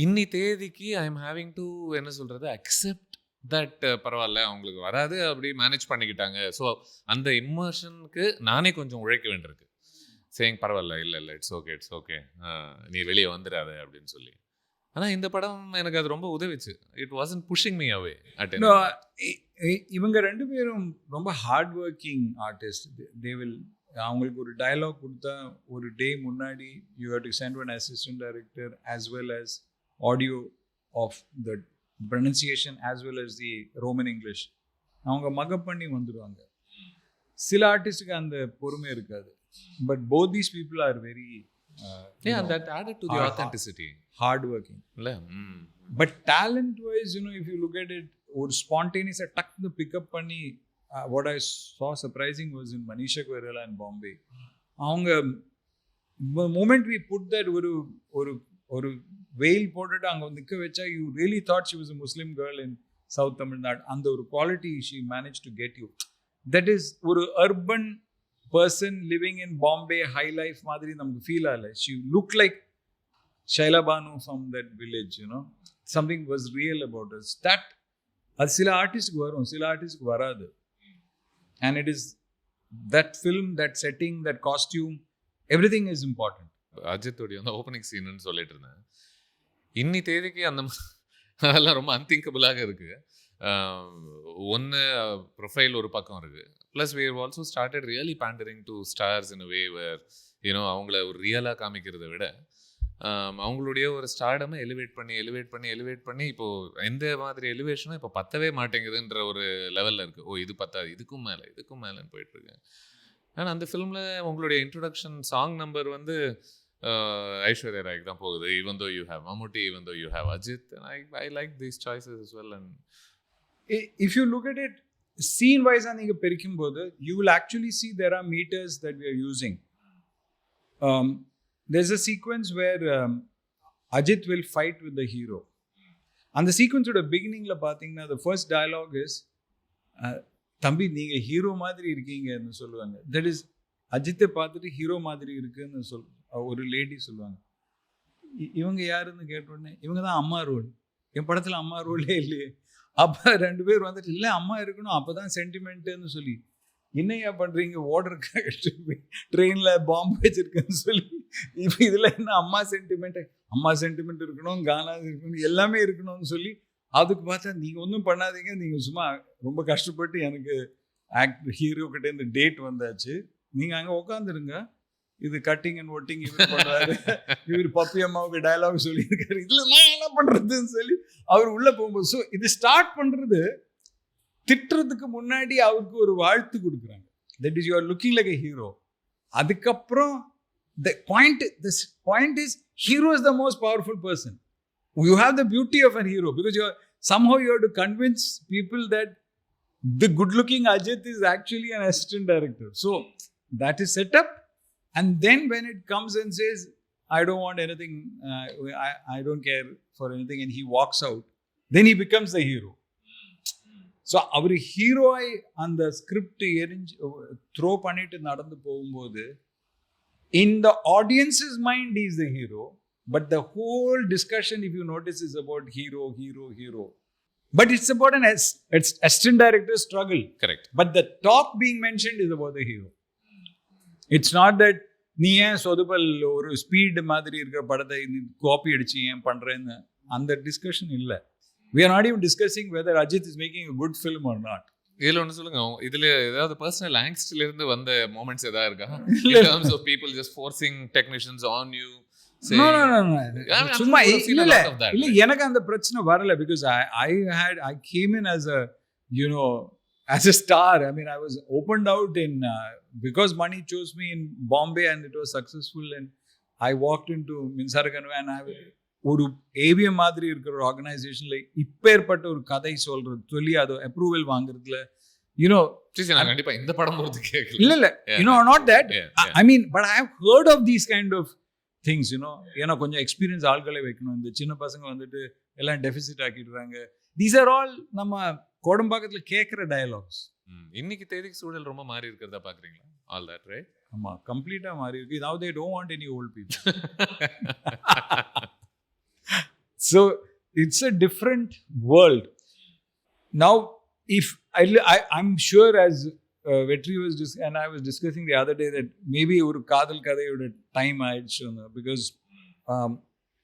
இன்னி தேதிக்கு ஐ எம் ஹேவிங் டு என்ன சொல்கிறது அக்செப்ட் தட் பரவாயில்ல அவங்களுக்கு வராது, அப்படி மேனேஜ் பண்ணிக்கிட்டாங்க. ஸோ அந்த இமோஷனுக்கு நானே கொஞ்சம் உழைக்க வேண்டியிருக்கு. சேயிங் பரவாயில்ல, இல்லை இட்ஸ் ஓகே நீ வெளியே வந்துடாத அப்படின்னு சொல்லி. ஆனால் இந்த படம் எனக்கு அது ரொம்ப உதவிச்சு. It wasn't pushing me away at. இவங்க ரெண்டு பேரும் ரொம்ப ஹார்ட் ஒர்க்கிங் ஆர்டிஸ்ட். அவங்களுக்கு ஒரு டயலாக் கொடுத்தா ஒரு டே முன்னாடி you have to send one assistant director as well as audio of the pronunciation as well as the Roman English. அவங்க மக்கப் பண்ணி வந்துடுவாங்க. சில ஆர்டிஸ்டுக்கு அந்த பொறுமை இருக்காது. But both these people are very that added to the authenticity, hard working. But talent wise, you know, if you look at it, or spontaneous tuck the pick up panni, what I saw surprising was in Manisha Koirala in Bombay. Avanga the moment we put that ஒரு veil போட்டுட்டு அங்க நிக்க வெச்சா, you really thought she was a Muslim girl in South Tamil Nadu. And the quality she managed to get you, that is ஒரு urban person living in Bombay high life மாதிரி நமக்கு feel ஆகல. She looked like Shaila Banu from that village, you know. Something was real about us. That அது சில ஆர்டிஸ்ட்க்கு வரும், சில ஆர்டிஸ்ட்க்கு வராது. And it is that film, that setting, that costume, everything is important. அஜித்தோடைய அந்த opening சீன்னு சொல்லிட்டு இருந்தேன். இன்னி தேதிக்கு அந்த அதெல்லாம் ரொம்ப அன்திங்கபிளாக இருக்குது. ஒன்று ப்ரொஃபைல் ஒரு பக்கம் இருக்குது, plus we have also started really pandering to stars in a way where, you know, அவங்கள ஒரு ரியலாக காமிக்கிறத விட அவங்களுடைய ஒரு ஸ்டார்டமை எலிவேட் பண்ணி இப்போது எந்த மாதிரி எலிவேஷனும் இப்போ பத்தவே மாட்டேங்குதுன்ற ஒரு லெவலில் இருக்குது. ஓ இது பத்தாது, இதுக்கும் மேலேன்னு போயிட்டுருக்கு. ஆனால் அந்த ஃபிலிமில் உங்களுடைய இன்ட்ரொடக்ஷன் சாங் நம்பர் வந்து ஐஸ்வர்யா ராய்க்கு தான் போகுது. even though you have Mammootty, even though you have Ajith, and I like these choices as well. And if you look at it scene wise, நீங்க பிரிக்கும் போது you will actually see there are meters that we are using. There's a sequence where Ajith will fight with the hero. And the sequence oda beginning la pathina, the first dialogue is தம்பி நீங்க hero மாதிரி இருக்கீங்கன்னு சொல்லுவாங்க. That is அஜித்தை பார்த்துட்டு hero மாதிரி இருக்குன்னு ஒரு லேடி சொல்லுவாங்க. இவங்க யாருன்னு கேட்டோடனே இவங்க தான் அம்மா ரோல், என் படத்தில் அம்மா ரோலே இல்லையே. அப்போ ரெண்டு பேர் வந்துட்டு இல்லை அம்மா இருக்கணும் அப்போ தான் சென்டிமெண்ட்டுன்னு சொல்லி, என்னையா பண்ணுறீங்க ஓடுறக்காக ட்ரெயினில் பாம்பு வச்சுருக்கேன்னு சொல்லி, இப்போ இதில் என்ன அம்மா சென்டிமெண்ட் இருக்கணும், கானா இருக்கணும், எல்லாமே இருக்கணும்னு சொல்லி அதுக்கு பார்த்தா நீங்கள் ஒன்றும் பண்ணாதீங்க, நீங்கள் சும்மா ரொம்ப கஷ்டப்பட்டு எனக்கு ஹீரோ கிட்டே இந்த டேட் வந்தாச்சு, நீங்கள் அங்கே உட்காந்துருங்க, இது கட்டிங் அண்ட் ஒட்டிங் இவர் பண்ணுறாரு, இவர் பப்பி அம்மாவுக்கு டயலாக் சொல்லியிருக்காரு, இதில் நான் என்ன பண்ணுறதுன்னு சொல்லி அவர் உள்ளே போகும்போது, ஸோ இது ஸ்டார்ட் பண்ணுறது திட்டுறதுக்கு முன்னாடி அவருக்கு ஒரு வாழ்த்து கொடுக்குறாங்க. That is you are looking like a hero. அதுக்கப்புறம் the point is hero is the most powerful person. You have the beauty of a hero because somehow you have to convince people that the good looking Ajith is actually an assistant director. So that is set up, and then when it comes and says I don't want anything, I don't care for anything, and he walks out, then he becomes the hero. So அவர் ஹீரோய் அந்த script எரிஞ்சு throw பண்ணிட்டு நடந்து போகும்போது in the audiences mind is the hero, but the whole discussion if you notice is about hero. But it's about an assistant director struggle. Correct. But the talk being mentioned is about the hero. It's not that நீ ஏன் சொதுபல் ஒரு speed மாதிரி இருக்கிற படத்தை copy அடிச்சு ஏன் பண்றேன்னு அந்த டிஸ்கஷன் இல்லை. We are not even discussing whether Ajith is making a good film or not. இதுல ஒன்று சொல்லுங்க, இதுல ஏதாவது பர்சனல் ஆங்ஸ்ட்ல இருந்து வந்த மொமெண்ட்ஸ் ஏதாவது இருக்கா? In terms of people just forcing technicians on you. No. சும்மா இல்ல எனக்கு அந்த பிரச்சனை வரல. Because I came in as a, you know, as a star. I mean, I was opened out in because money chose me in Bombay and it was successful, and I walked into Minsarakanva and I ஒரு APM மாதிரி இருக்கிற ஒரு ஆர்கனைசேஷன்ல இப்பேற்பட்ட ஒரு கதை சொல்றது சொல்லி அது அப்ரூவல் வாங்குறதுல யூனோ கண்டிப்பா இந்த படம் பொறுத்து கேட்கல. இல்ல you know not that I mean but I have heard of these kind of things you know. ஏன்னா கொஞ்சம் எக்ஸ்பீரியன்ஸ் ஆள்களை வைக்கணும். இந்த சின்ன பசங்க வந்துட்டு எல்லாம் டெபிசிட் ஆக்கிடுறாங்க. தீஸ் ஆர் ஆல் நம்ம கோடம்பாக்கத்துல கேட்குற டயலாக்ஸ். இன்னைக்கு தேதிக்கு சூழல் ரொம்ப மாறி இருக்கிறதா பாக்குறீங்களா? All that right. ஆமா, கம்ப்ளீட்டா மாறி இருக்கு. Now they don't want any old people. So it's a different world. Now, if I'm sure as Vetri was and I was discussing the other day that maybe ஒரு காதல் கதையோட time ஆயிடுச்சு. Because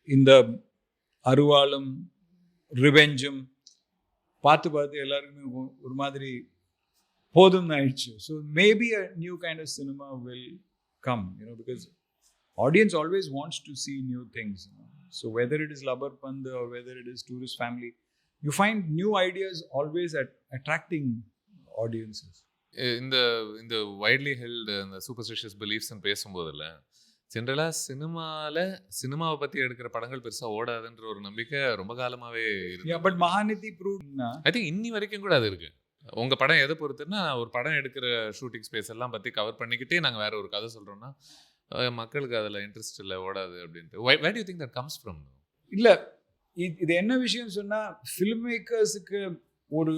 இந்த அருவாளும் ரிவெஞ்சும் பார்த்து எல்லாருக்குமே ஒரு மாதிரி போதும்னு ஆயிடுச்சு. So maybe a new kind of cinema will come, you know, because audience always wants to see new things, you know. So whether it is Labar Pand or whether it is Tourist Family, you find new ideas always attracting audiences. இந்த widely held இந்த superstitious beliefs ன்னு பேசும்போதுல ஜென்ரலா சினிமாவை பத்தி எடுக்கிற படங்கள் பெருசா ஓடாதுன்ற ஒரு நம்பிக்கை ரொம்ப காலமாவே இருக்கு. Yeah, but Mahaniti proved I think இன்னி வரைக்கும் கூட அது இருக்கு. உங்க படம் எதை பொறுத்துன்னா, ஒரு படம் எடுக்கிற ஷூட்டிங் ஸ்பேஸ் எல்லாம் பத்தி கவர் பண்ணிக்கிட்டே நாங்க வேற ஒரு கதை சொல்றோம்னா மக்களுக்கு அதில் இன்ட்ரெஸ்ட் இல்லை, ஓடாது அப்படின்ட்டு. where do you think that comes from? இல்லை, இது என்ன விஷயம் சொன்னால், ஃபில்ம் மேக்கர்ஸுக்கு ஒரு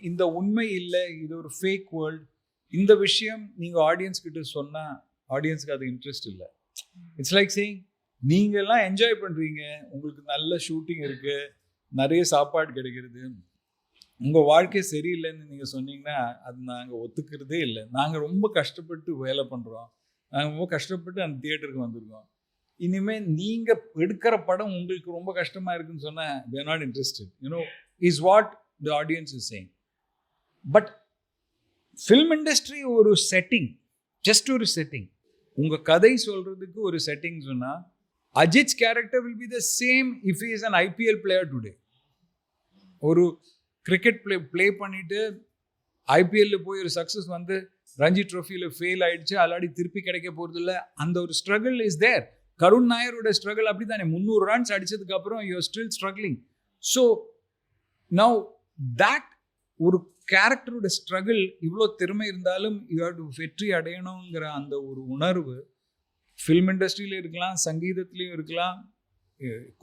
இந்த உண்மை இல்லை, இது ஒரு ஃபேக் வேர்ல்டு, இந்த விஷயம் நீங்கள் ஆடியன்ஸ் கிட்ட சொன்னால் ஆடியன்ஸுக்கு அது இன்ட்ரெஸ்ட் இல்லை. இட்ஸ் லைக் சேயிங், நீங்கள்லாம் என்ஜாய் பண்ணுறீங்க, உங்களுக்கு நல்ல ஷூட்டிங் இருக்குது, நிறைய சாப்பாடு கிடைக்கிறது, உங்கள் வாழ்க்கை சரியில்லைன்னு நீங்கள் சொன்னீங்கன்னா அது நாங்கள் ஒத்துக்கிறதே இல்லை. நாங்கள் ரொம்ப கஷ்டப்பட்டு வேலை பண்ணுறோம், நாங்கள் ரொம்ப கஷ்டப்பட்டு அந்த தியேட்டருக்கு வந்திருக்கோம், இனிமேல் நீங்கள் எடுக்கிற படம் உங்களுக்கு ரொம்ப கஷ்டமாக இருக்குன்னு சொன்னால் we are not interested, you know, is what the audience is saying. But film industry ஒரு செட்டிங், ஜஸ்ட் ஒரு செட்டிங். உங்கள் கதை சொல்கிறதுக்கு ஒரு செட்டிங் சொன்னால், Ajith's character will be the same if he is an IPL player today. ஒரு cricket play பண்ணிட்டு ஐபிஎல்ல போய் ஒரு சக்ஸஸ் வந்து ரஞ்சி ட்ரோஃபியில் ஃபெயில் ஆயிடுச்சு, அல்லாடி திருப்பி கிடைக்க போகிறது இல்லை. அந்த ஒரு ஸ்ட்ரகிள் இஸ் தேர். கருண் நாயரோட ஸ்ட்ரகிள் அப்படி தானே, 300 ரன்ஸ் அடிச்சதுக்கு அப்புறம் you are still struggling. So now that ஒரு கேரக்டரோட ஸ்ட்ரகிள், இவ்வளோ திறமை இருந்தாலும் யூ ஹேவ் டு வெற்றி அடையணுங்கிற அந்த ஒரு உணர்வு ஃபில்ம் இண்டஸ்ட்ரியில இருக்கலாம், சங்கீதத்துலேயும் இருக்கலாம்,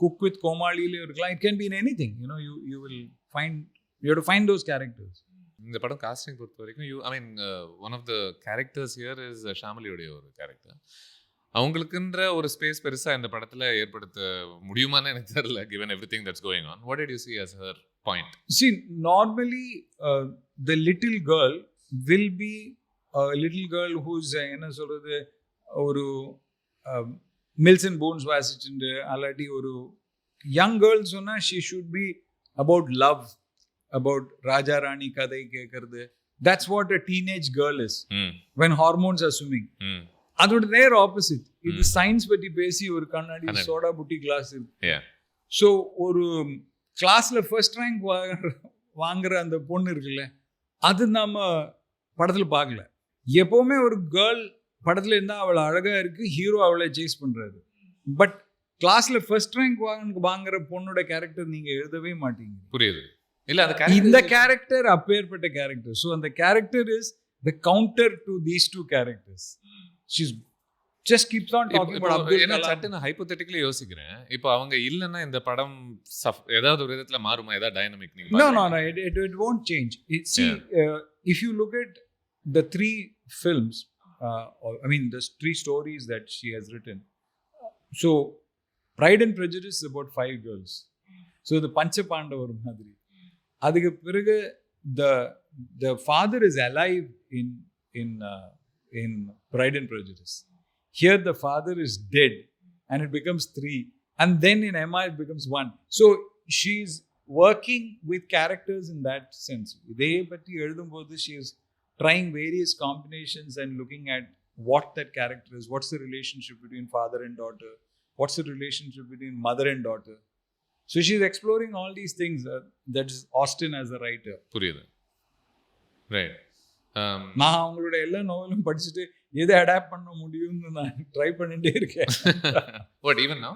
குக் வித் கோமாளிலையும் இருக்கலாம். It can be in any thing, you know. You will find, you have to find those characters. இந்த படம் காஸ்டிங் பொறுத்த வரைக்கும் I mean one of the characters here is ஷாமலியோட ஒரு கேரக்டர். அவங்களுக்குன்ற ஒரு ஸ்பேஸ் பெருசா இந்த படத்துல ஏற்படுத்த முடியுமான்னு எனக்கு தெரியல, given everything that's going on. What did you see as her point? See, normally the little girl will be a little girl who's என்ன சொல்றது, ஒரு மில்ஸ் அண்ட் போன்ஸ் வாசிச்சுட்டு, அல்லாட்டி ஒரு யங் கேர்ள் சொன்னா she should be about love, about Raja Rani kadai kekkuradhu. That's what a teenage girl is when hormones are swimming. அதோட நேர் opposite. இது சயின்ஸ் பற்றி பேசி ஒரு கண்ணாடி சோடா புட்டி கிளாஸ் இருக்கு. ஸோ ஒரு கிளாஸ்ல ஃபர்ஸ்ட் ரேங்க் வாங்குற அந்த பொண்ணு இருக்குல்ல, அது நம்ம படத்துல பார்க்கல. எப்பவுமே ஒரு கேர்ள் படத்துல இருந்தா அவளை அழகா இருக்கு, ஹீரோ அவளை சேஸ் பண்றாரு. பட் கிளாஸ்ல ஃபர்ஸ்ட் ரேங்க் வாங்குற பொண்ணோட கேரக்டர் நீங்க எழுதவே மாட்டீங்க. புரியுது இல்ல? இந்த கேரக்டர் அப்பேற்பட்ட கேரக்டர். ஸோ அந்த character is the counter to these two characters. She's just keeps on talking about Abdul என்ன Kalam. சட்டுன்னு ஹைப்போதெட்டிக்கலி யோசிக்கிறேன். இப்போ அவங்க இல்லைன்னா இந்த படம் ஏதாவது ஒரு விதத்துல மாறுமா? ஏதாவது டைனமிக் நீங்க No. It won't change. If you look at the three films, the three stories that she has written. So, Pride and Prejudice is about 5 girls. So, the Pancha Pandavaru madri. Adhukku piragu the father is alive in Pride and Prejudice. Here the father is dead and it becomes 3, and then in Emma it becomes 1. So she's working with characters in that sense. They patti eludhumbodhu she is trying various combinations and looking at what that character is, what's the relationship between father and daughter, what's the relationship between mother and daughter. So she's exploring all these things. That is Austen as a writer. புரியுது. Right. நான் அவங்களோட எல்லா நோவலும் படிச்சுட்டு எதை adapt பண்ண முடியும்னு நான் try பண்ணிட்டே இருக்கேன். What, even now?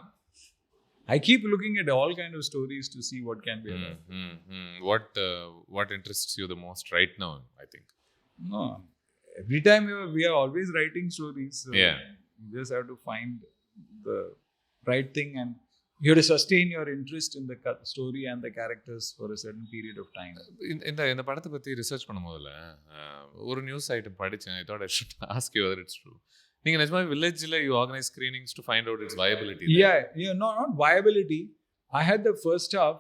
I keep looking at all kind of stories to see what can be adapted. What interests you the most right now, I think? No, every time we are always writing stories. So Yeah. You just have to find the right thing, and you have to sustain your interest in the story and the characters for a certain period of time. இந்த படத்தை பற்றி research பண்ணும் போதில் ஒரு news item படித்தேன். I thought I should ask you whether it's true. நீங்கள் நிஜமாக வில்லேஜில் you organize screenings to find out its viability? No, not viability. I had the first half.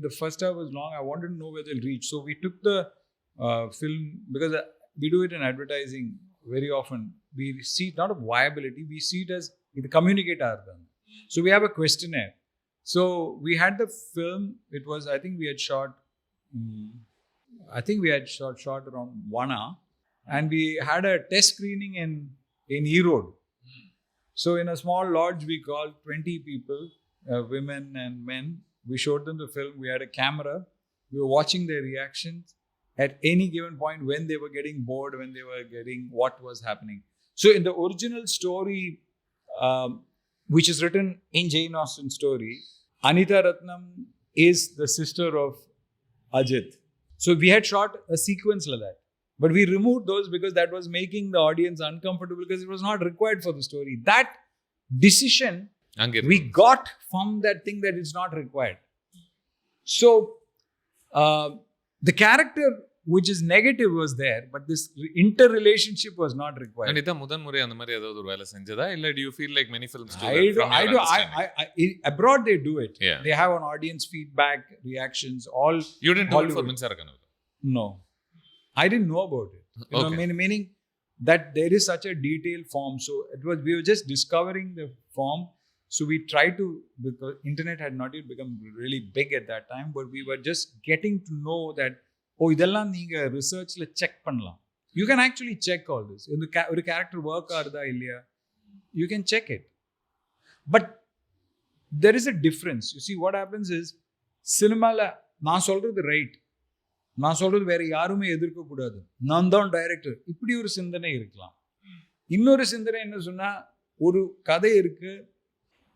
The first half was long. I wanted to know whether it'll reach. So we took the film, because we do it in advertising very often. We see it not a viability. We see it as the communicator. So we have a questionnaire. So we had the film. It was, I think we had shot around 1 hour, and we had a test screening in Erode. So in a small lodge, we called 20 people, women and men. We showed them the film. We had a camera. We were watching their reactions at any given point, when they were getting bored, when they were getting what was happening. So in the original story, which is written in Jane Austen's story, Anita Ratnam is the sister of Ajith. So we had shot a sequence like that. But we removed those because that was making the audience uncomfortable, because it was not required for the story. That decision we got from that thing, that it's not required. So the character which is negative was there, but this interrelationship was not required. And இதான் முதன் முறை அந்த மாதிரி ஏதாவது ஒரு வேலை செஞ்சதா, இல்ல do you feel like many films do I that? Abroad they do it. Yeah. They have an audience feedback, reactions, all. You didn't do it for Minsara Kanavu? No, I didn't know about it. Meaning that there is such a detailed form. So we were just discovering the form. So we tried to, because internet had not yet become really big at that time, but we were just getting to know that, இதெல்லாம் நீங்க ரிசர்ச்ல check பண்ணலாம். You can actually check all this. ஒரு character work ஆகுதா இல்லையா, you can check it. But there is a difference. You see, what happens is, சினிமால நான் சொல்றது right, நான் சொல்றது வேற யாருமே எதிர்க்க கூடாது, நான் தான் டைரக்டர், இப்படி ஒரு சிந்தனை இருக்கலாம். இன்னொரு சிந்தனை என்ன சொன்னா, ஒரு கதை இருக்கு,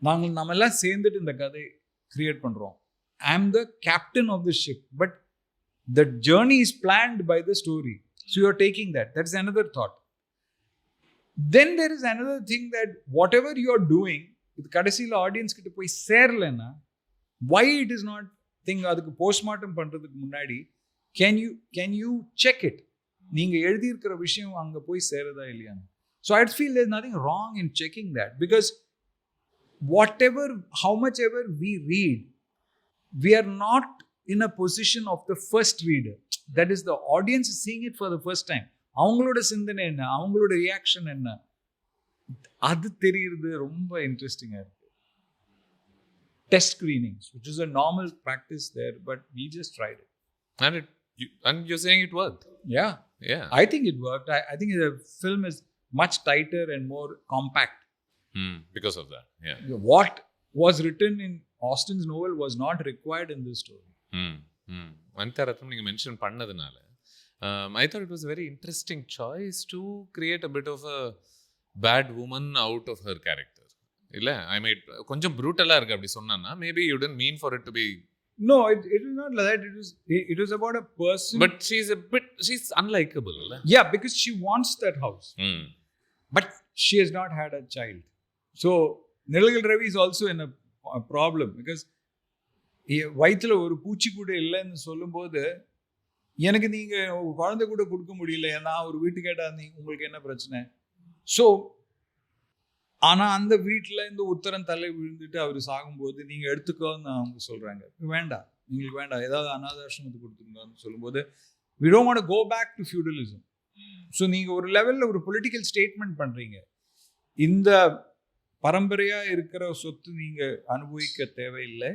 நம்ம எல்லாம் சேர்ந்துட்டு இந்த கதை கிரியேட் பண்றோம். I am the captain of the ship, but the journey is planned by the story. So you are taking that. That's another thought. Then there is another thing, that whatever you are doing, இது கடைசியில் audience கிட்ட போய் சேரலன்னா, why it is not thing, அதுக்கு postmortem பண்றதுக்கு முன்னாடி can you check it, நீங்க எழுதி இருக்கிற விஷயம் அங்க போய் சேருதா இல்லையான்னு. So I feel there's nothing wrong in checking that, because how much ever we read, we are not in a position of the first reader. That is, the audience is seeing it for the first time. அவங்களோட சிந்தனை என்ன, அவங்களோட reaction என்ன, அது தெரியுது. ரொம்ப இன்ட்ரெஸ்டிங்கா இருக்கு. Test screenings, which is a normal practice there, but we just tried it. And you're saying it worked? Yeah. I think it worked. I think the film is much tighter and more compact. Because of that. Yeah. What was written in Austen's novel was not required in this story. Anita Ratnam நீங்க mention பண்ணதுனால, I thought it was a very interesting choice to create a bit of a bad woman out of her character. இல்ல, I mean, கொஞ்சம் brutally இருக்கு அப்படி சொன்னானா, maybe you didn't mean for it to be. No, it was not like that. It was about a person. But she's unlikable. Yeah, because she wants that house. but she has not had a child. So Nilakal Ravi is also in a problem because வயிற்றுல ஒரு பூச்சி கூட இல்லைன்னு சொல்லும்போது எனக்கு நீங்கள் குழந்தை கூட கொடுக்க முடியல, நான் ஒரு வீட்டு கேட்டால் உங்களுக்கு என்ன பிரச்சனை? ஸோ ஆனால் அந்த வீட்டில் இந்த உத்தரம் தலை விழுந்துட்டு அவர் சாகும்போது நீங்கள் எடுத்துக்கோன்னு அவங்க சொல்கிறாங்க. வேண்டாம், உங்களுக்கு வேண்டாம், ஏதாவது அனாதாசிரமத்துக்கு கொடுத்துருங்கன்னு சொல்லும்போது we don't want to go back to feudalism. So நீங்கள் ஒரு லெவலில் ஒரு பொலிட்டிக்கல் ஸ்டேட்மெண்ட் பண்ணுறீங்க. இந்த பரம்பரையாக இருக்கிற சொத்து நீங்கள் அனுபவிக்க தேவையில்லை,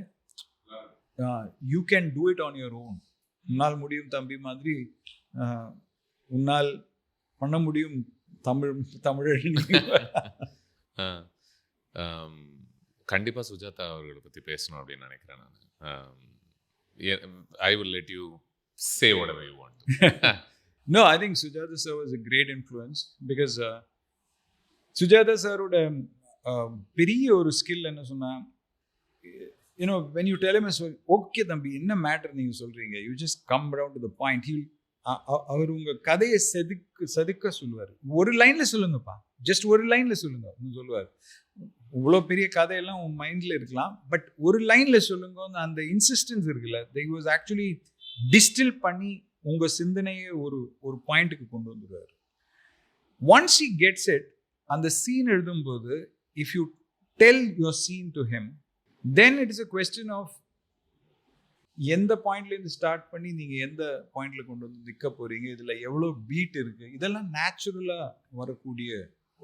you can do it on your own. உன்னால் முடியும் தம்பி மாதிரி உன்னால் பண்ண முடியும் தமிழ். கண்டிப்பாக சுஜாதா அவர்களை பற்றி பேசணும் அப்படின்னு நினைக்கிறேன் நான். I will let you say whatever you want. No, I think Sujatha sir was a great influence because Sujatha sir oda periya oru skill enna sonna, you know, when you tell him okay thambi enna matter neenga solreenga, you just come down to the point. He அவர் உங்க கதையை செதுக்க சொல்லுவார். ஒரு லைன்ல சொல்லுங்கப்பா, just ஒரு லைன்ல சொல்லுங்க சொல்லுவார். இவ்வளோ பெரிய கதையெல்லாம் உன் மைண்ட்ல இருக்கலாம், பட் ஒரு லைன்ல சொல்லுங்க. அந்த இன்சிஸ்டன்ஸ் இருக்குல்ல, they was actually டிஸ்டில் பண்ணி உங்க சிந்தனையை ஒரு பாயிண்ட்டுக்கு கொண்டு வந்துடுவார். ஒன்ஸ் ஹி கெட்ஸ் இட், அந்த சீன் எழுதும்போது if you tell your scene to him, then it is a question of எந்த பாயிண்ட்லேருந்து ஸ்டார்ட் பண்ணி நீங்கள் எந்த பாயிண்ட்ல கொண்டு வந்து நிற்க போறீங்க, இதில் எவ்வளோ பீட் இருக்கு, இதெல்லாம் நேச்சுரலாக வரக்கூடிய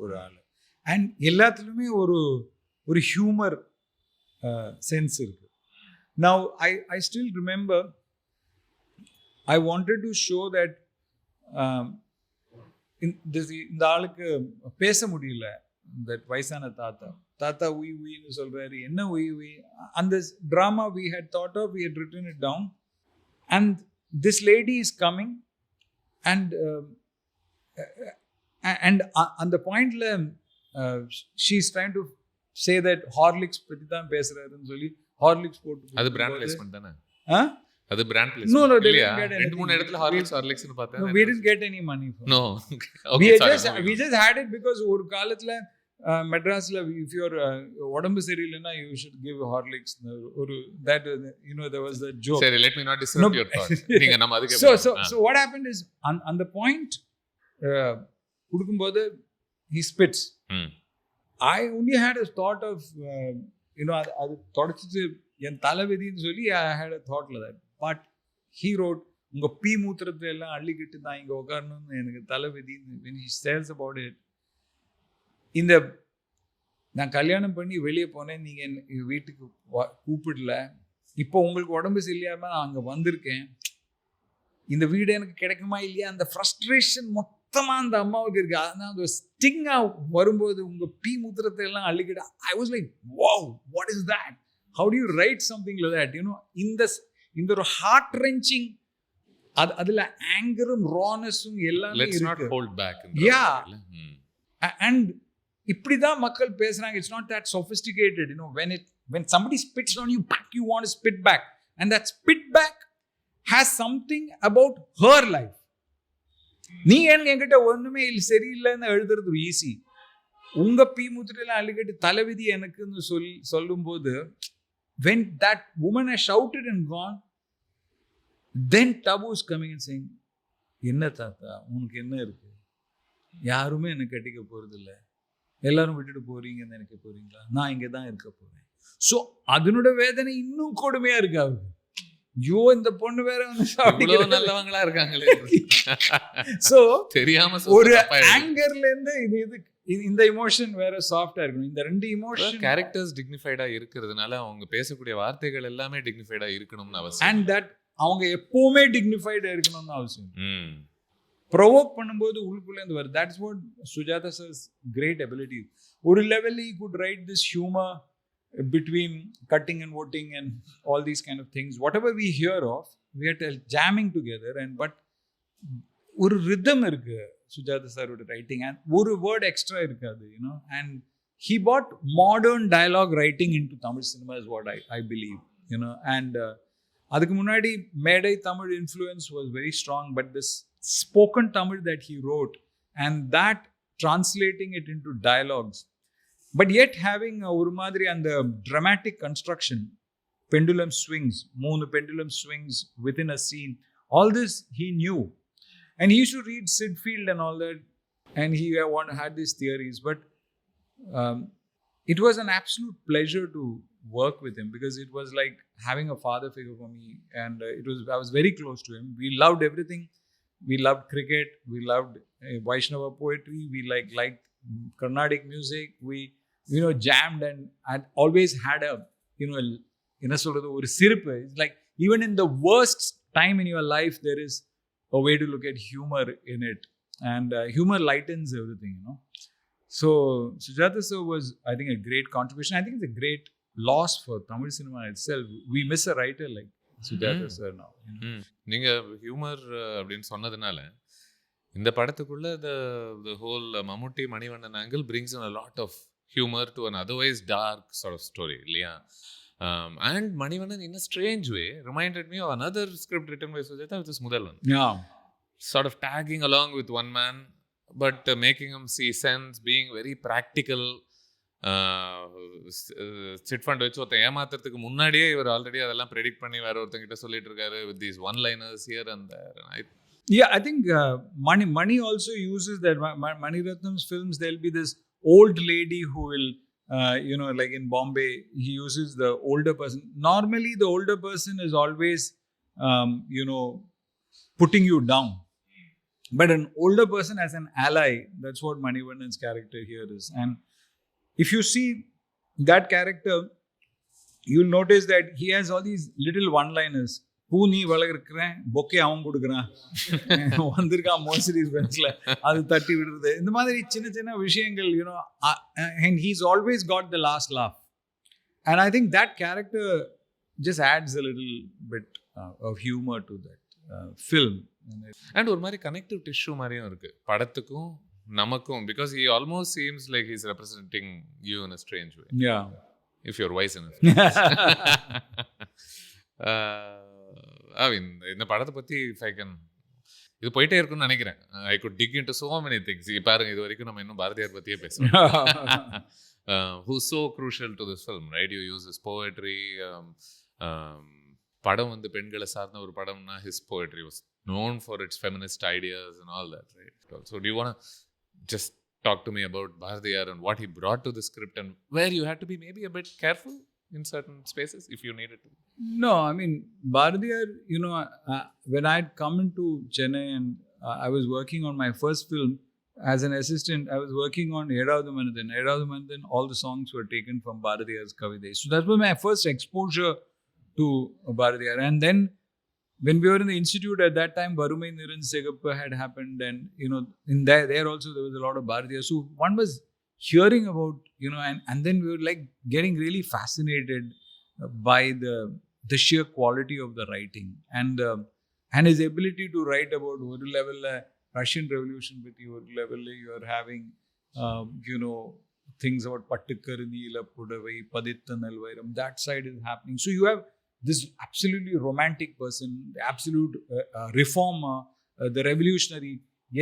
ஒரு ஆள். அண்ட் எல்லாத்துலேயுமே ஒரு ஹியூமர் சென்ஸ் இருக்கு. Now I still remember I wanted to show that இந்த ஆளுக்கு பேச முடியல, that வயசான தாத்தா உயின்னு சொல்றாரு, என்ன உயி. அந்த drama we had thought of, we had written it down, and this lady is coming and அந்த பாயிண்ட்ல she is trying to say that Horlicks பத்தி தான் பேசுறாருன்னு சொல்லி Horlicks போட்டு, அது பிராண்ட் பிளேஸ்மென்ட் தானே? அது brand placement. No, they didn't get anything. ரெண்டு மூணு இடத்துல Horlicks னு பார்த்தேன். No, we didn't get any money for it. No. Okay, we just had it because ஒரு காலத்துல மெட்ராஸ்ல if your உடம்பு சரியில்லைன்னா you should give Horlicks ஒரு that, you know, there was a joke. Sorry, let me not disrupt your thought. நீங்க நம்ம அதுக்கு so what happened is on the point குடுக்கும்போது he spits. I only had a thought of you know, அது தொடச்சிட்டு என் தலைவிதின்னு சொல்லி I had a thought like that. But he wrote, உங்க பீ மூத்திரத்தை எல்லாம் அள்ளிக்கிட்டு நான் இங்கே உட்காரணும்னு எனக்கு தலைவிதின்னு when he says about it. இந்த நான் கல்யாணம் பண்ணி வெளியே போனேன், நீங்கள் என் வீட்டுக்கு கூப்பிடல, இப்போ உங்களுக்கு உடம்பு சரியில்லாம நான் அங்கே வந்திருக்கேன், இந்த வீடு எனக்கு கிடைக்குமா இல்லையா, அந்த ஃப்ரஸ்ட்ரேஷன் மொத்தமாக அந்த அம்மாவுக்கு இருக்கு. அதனால் அந்த ஸ்டிங்காக வரும்போது உங்கள் பீ மூத்திரத்தை எல்லாம் அள்ளிக்கிட்டு I was like, wow, what is that? How do you write something like that? You know, இந்த ஒரு ஹார்ட் ரெஞ்சிங், அதுல ஆங்கரும் ரானஸும் எல்லாமே இருக்கு. Let's not hold back. Yeah. And இப்படிதான் மக்கள் பேசுறாங்க. It's not that sophisticated, you know. When somebody spits on you back, you want to spit back, and that spit back has something about her life. நீ என்கிட்ட ஒண்ணுமே இல்லை சரியில்லைன்னு எழுதுறது easy. உங்க பீ முத்திரையில அள்ளிக்கிட்டு தலைவிதி எனக்குன்னு சொல்லும்போது, when that woman has shouted and gone, then Tabu is coming and saying, என்ன தாத்தா உனக்கு என்ன இருக்கு, யாருமே என்னை கட்டிக்க போறது இல்லை, எல்லாரும் விட்டுட்டு போறீங்கன்னு நினைக்க போறீங்களா, நான் இங்கே தான் இருக்க போறேன். ஸோ அதனோட வேதனை இன்னும் கொடுமையா இருக்கு அவருக்கு. ஐயோ இந்த பொண்ணு வேற வந்து நல்லவங்களா இருக்காங்களே. ஸோ தெரியாம ஒரு ஆங்கர்ல இருந்து இந்த இமோஷன் வேற சாஃப்டா இருக்கணும். இந்த ரெண்டு இமோஷன் கேரக்டர்ஸ் டிக்னிஃபைடா இருக்கிறதுனால அவங்க பேசக்கூடிய வார்த்தைகள் எல்லாமே டிக்னிஃபைடா இருக்கணும்னு அவசியம். அண்ட் தட் அவங்க எப்பவுமே டிக்னிஃபைடா இருக்கணும்னு அவசியம். ப்ரொவோக் பண்ணும்போது உள்ளுக்குள்ளே இருந்து வருது. That's what Sujatha sir's great ability. ஒரு level he could write this humor between cutting and voting and all these kind of things. Whatever we hear of, we are jamming together, and but ஒரு rhythm இருக்கு சுஜாதா சாரோட writing, and ஒரு word extra இருக்காது, you know. And he brought modern dialogue writing into Tamil cinema is what I believe, you know. And அதுக்கு முன்னாடி மேடை Tamil influence was very strong, but this spoken Tamil that he wrote, and that translating it into dialogues, but yet having a urmadri and the dramatic construction, pendulum swings, moon pendulum swings within a scene. All this he knew, and he used to read Sid Field and all that, and he had these theories. But it was an absolute pleasure to work with him, because it was like having a father figure for me, and I was very close to him. We loved everything. We loved cricket. We loved Vaishnava poetry. We liked Carnatic music. We jammed, and I always had a sort of a sirp. It's like even in the worst time in your life, there is a way to look at humor in it, and humor lightens everything. So Sujatha sir was, I think, a great contribution. I think it's a great loss for Tamil cinema itself. We miss a writer like Sujatha sir now. நீங்க humour அப்படின்னு சொன்னதுனால இந்த படத்துக்குள்ள the whole Mammootty Manivannan angle brings in a lot of humor to an otherwise dark sort of story, இல்லையா? And Manivannan, in a strange way, reminded me of another script written by Sujatha, which is Mudalvan. Yeah. Sort of tagging along with one man, but making him see sense, being very practical. Chit fund வச்சு ஒருத்தன் ஏமாத்துறதுக்கு முன்னாடியே இவர் already அதெல்லாம் predict பண்ணி வேற ஒருத்தங்கிட்ட சொல்லிட்டு இருக்காரு with these one liners here and there. Yeah, I think Mani also uses that. Mani Ratnam's films, there'll be this old lady who will like in Bombay, he uses the older person. Normally the older person is always putting you down, but an older person as an ally, that's what Manivannan's character here is. And if you see that character, you'll notice that he has all these little one-liners. பூ நீ வளர்க்குறேன், bouquet அவன் கொடுக்குறான், வந்திருக்கான் மோசரிஸ் பென்ஸ்ல, அது தட்டி விடுறது, இந்த மாதிரி சின்ன சின்ன விஷயங்கள், and he's always got the last laugh. And I think that character just adds a little bit of humor to that film. And ஒரு மாதிரி கனெக்டிவ் டிஷ்யூ மாதிரியும் இருக்கு படத்துக்கும் நமக்கும், because he almost seems like he's representing you in a strange way. Yeah. If you're wise enough. I mean, இந்த படத்தை பற்றி if I can, இது போயிட்டே இருக்குன்னு நினைக்கிறேன். I could dig into so many things. பாருங்க, இது வரைக்கும் நம்ம இன்னும் பாரதியார் பற்றியே பேசுறோம். Who's so crucial to this film, right? You use his poetry. படம் வந்து பெண்களை சார்ந்த ஒரு படம்னா his poetry was known for its feminist ideas and all that, right? So do you want to just talk to me about Bharatiyar and what he brought to the script, and where you had to be maybe a bit careful in certain spaces if you needed to? No, I mean, Bharatiyar, when I had come into Chennai and I was working on my first film as an assistant, I was working on Edavadu Manathan. All the songs were taken from Bharatiyar's Kavithai. So that was my first exposure to Bharatiyar. And then when we were in the institute at that time, Varumai Niran Segappa had happened, and in there also there was a lot of Bharatiyar. So one was hearing about, and then we were like getting really fascinated by the sheer quality of the writing, and his ability to write about one level Russian Revolution with you, one level you are having things about Pattukarnila Pudavai, Paditha Nalvairam, that side is happening. So you have this absolutely romantic person, the absolute reformer, the revolutionary,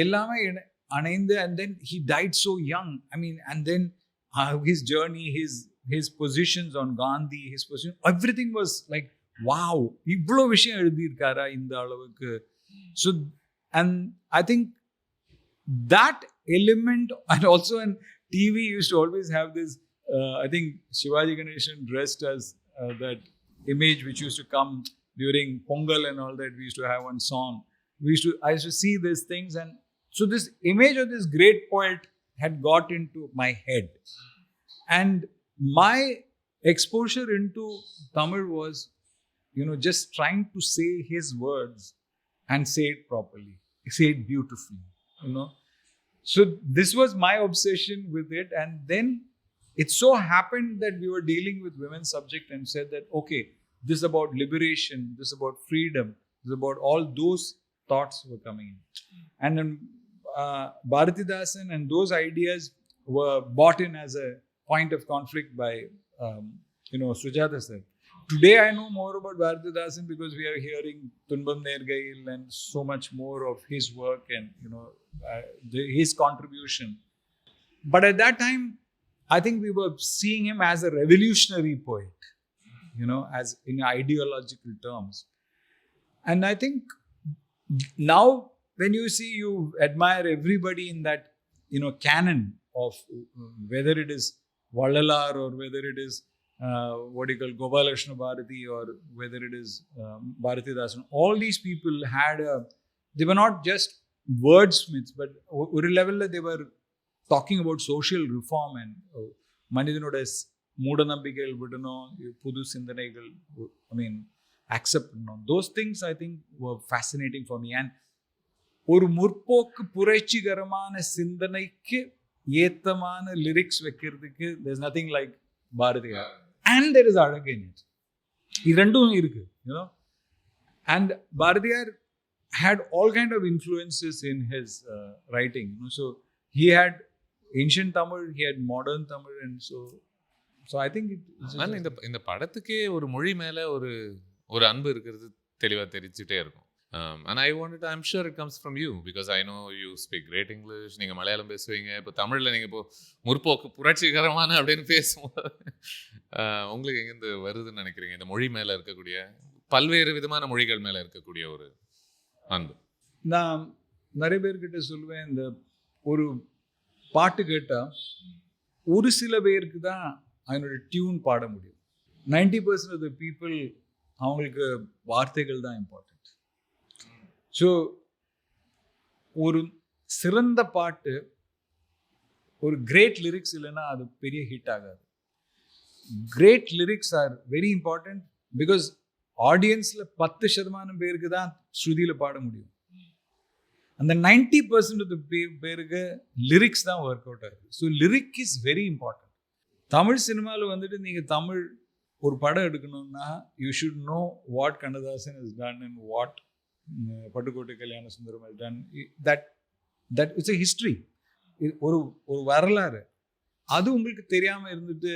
ellame anainde, and then he died so young. I mean, and then his journey, his positions on Gandhi, his position, everything was like, wow, ivlo vishayam eludhirkara inda alavukku. So, and I think that element, and also in TV used to always have this, I think Shivaji Ganeshan dressed as that image which used to come during Pongal and all that. We used to have one song. I used to see these things, and so this image of this great poet had got into my head, and my exposure into Tamil was, just trying to say his words and say it properly, say it beautifully, So this was my obsession with it, and then it so happened that we were dealing with women's subject and said that, okay, this is about liberation, this is about freedom, this is about all those thoughts were coming in. And then Bharatidasan and those ideas were bought in as a point of conflict by, Sujatha sir. Today I know more about Bharatidasan because we are hearing Tunbam Nergail and so much more of his work and, his contribution. But at that time, I think we were seeing him as a revolutionary poet, as in ideological terms. And I think now when you see, you admire everybody in that, canon of whether it is Vallalar or whether it is what you call Gopalakshmi Bharati or whether it is Bharatidasan. All these people they were not just wordsmiths, but at a level they were talking about social reform and மனிதனோட மூடநம்பிக்கைகள் விடணும், புது சிந்தனைகள், accept பண்ணணும். Those things I think were fascinating for me. And ஒரு முற்போக்கு புரட்சிகரமான சிந்தனைக்கு ஏத்தமான lyrics வைக்கிறதுக்கு there's nothing like Bharathiyar. And there is அழகு in it. இது ரெண்டும் இருக்கு, And Bharatiyar had all kind of influences in his writing. So he had ancient Tamil, he had modern Tamil, and so I think இந்த படத்துக்கே ஒரு மொழி மேல ஒரு அன்பு இருக்கிறது தெளிவா தெரிஞ்சிட்டே இருக்கும். And I'm sure it comes from you because I know you speak great English. நீங்க மலையாளம் பேசுவீங்க. இப்போ தமிழ்ல நீங்க இப்போ முற்போக்கு புரட்சிகரமான அப்படின்னு பேசும்போது உங்களுக்கு எங்கேருந்து வருதுன்னு நினைக்கிறீங்க? இந்த மொழி மேல இருக்கக்கூடிய பல்வேறு விதமான மொழிகள் மேல இருக்கக்கூடிய ஒரு அன்பு. நான் நிறைய பேர்கிட்ட சொல்லுவேன், இந்த ஒரு பாட்டு கேட்டால் ஒரு சில பேருக்கு தான் அதனோட டியூன் பாட முடியும். 90% ஆஃப் த பீப்புள் அவங்களுக்கு வார்த்தைகள் தான் இம்பார்ட்டன்ட். ஸோ ஒரு சிறந்த பாட்டு, ஒரு கிரேட் லிரிக்ஸ் இல்லைன்னா அது பெரிய ஹிட் ஆகாது. Great lyrics are very important because ஆடியன்ஸில் 10% பேருக்கு தான் ஸ்ருதியில் பாட முடியும். அந்த 90% ஆஃப் பேருக்கு லிரிக்ஸ் தான் ஒர்க் அவுட் ஆகுது. So lyric is very important. Tamil சினிமாவில் வந்துட்டு நீங்கள் தமிழ் ஒரு படம் எடுக்கணும்னா you should know what Kannadasan is done and what Pattukkottai Kalyana Sundaram is done. That it's a history, ஒரு வரலாறு. அது உங்களுக்கு தெரியாமல் இருந்துட்டு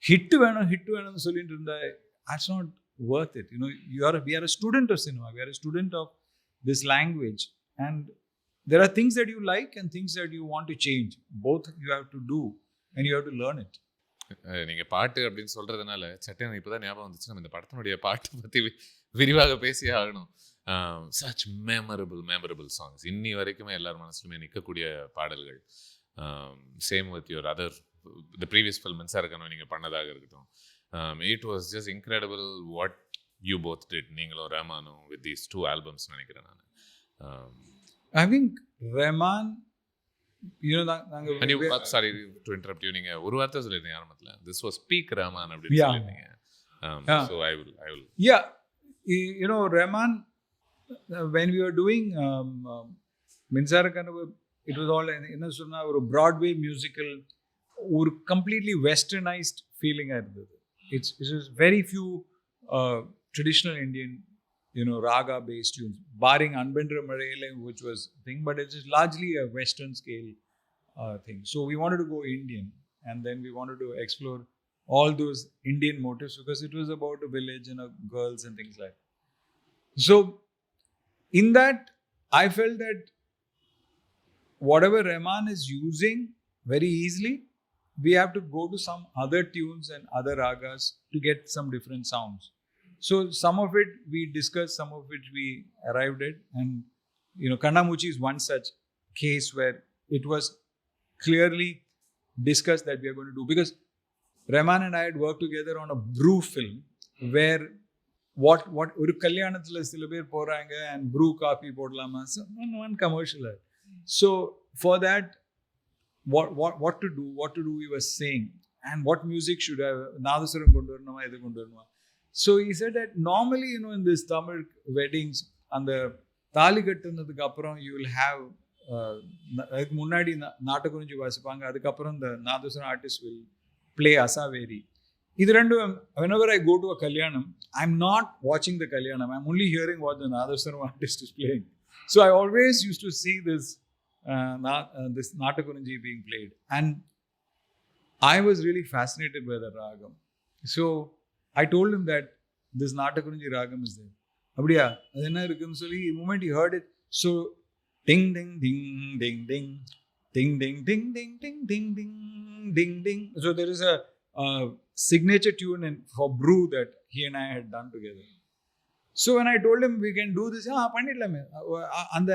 ஹிட்டு வேணும்னு சொல்லிட்டு இருந்தா that's not worth it. We are a student of cinema, we are a student of this language, and there are things that you like and things that you want to change. Both you have to do and you have to learn it. நீங்க பாட்டு அப்படின்னு சொல்றதுனால சட்டன் இப்போதான் ஞாபகம் வந்துச்சு, நம்ம இந்த படத்தினுடைய பாட்டை பற்றி விரிவாக பேசியே ஆகணும். such memorable songs இன்னி வரைக்குமே எல்லார் மனசுலுமே நிற்கக்கூடிய பாடல்கள். Same with your other the previous film மின்சாரக்கனவு நீங்கள் பண்ணதாக இருக்கட்டும். It was just incredible what you both did, நீங்களும் ரஹ்மானும், with these 2 albums நினைக்கிறேன் நான். I think Rahman, sorry to interrupt you, நீங்க ஒரு வார்த்தை சொல்லிருந்தீங்க ஆரம்பத்துல, this was peak Rahman அப்படின்னு சொல்லிருந்தீங்க. So I will Rahman, when we were doing மின்சாரக்கனவு, it was all என்ன சொன்னா ஒரு Broadway musical, ஒரு completely westernized feeling இருந்தது. It is very few traditional Indian raga based tunes, barring Anbendra Marele, which was thing, but it is largely a western scale thing. So we wanted to go Indian, and then we wanted to explore all those Indian motifs because it was about a village and girls and things like that. So in that I felt that whatever Rahman is using very easily, we have to go to some other tunes and other ragas to get some different sounds. So some of it we discussed, some of it we arrived at, and Kandamuchi is one such case where it was clearly discussed that we are going to do, because Rahman and I had worked together on a brew film where what ஒரு கல்யாணத்துல சில பேர் போறாங்க and brew coffee போடலாமா, one commercial. So for that, what to do we were saying, and what music should have, நாதஸ்வரம் கொண்டு வரணுமா, இது கொண்டு வரணுமா. So he said that normally in this Tamil weddings, அந்த தாலி கட்டுனதுக்கு அப்புறம் you will have அதுக்கு முன்னாடி நாட்டக்குறிஞ்சி வாசிப்பாங்க, அதுக்கப்புறம் the nadaswaram artist will play asaveri. இது ரெண்டும் whenever I go to a kalyanam, I'm not watching the kalyanam, I'm only hearing what the nadaswaram artist is playing. So I always used to see this Natakurunji being played, and I was really fascinated by the ragam. So I told him that this Natakurunji ragam is there. Abdiya, adu enna irukku solli, the moment he heard it, so ding ding ding ding ding ding ding ding ding ding ding ding ding ding. So there is a signature tune for Brew that he and I had done together. So when I told him we can do this, பண்ணிடலாமே அந்த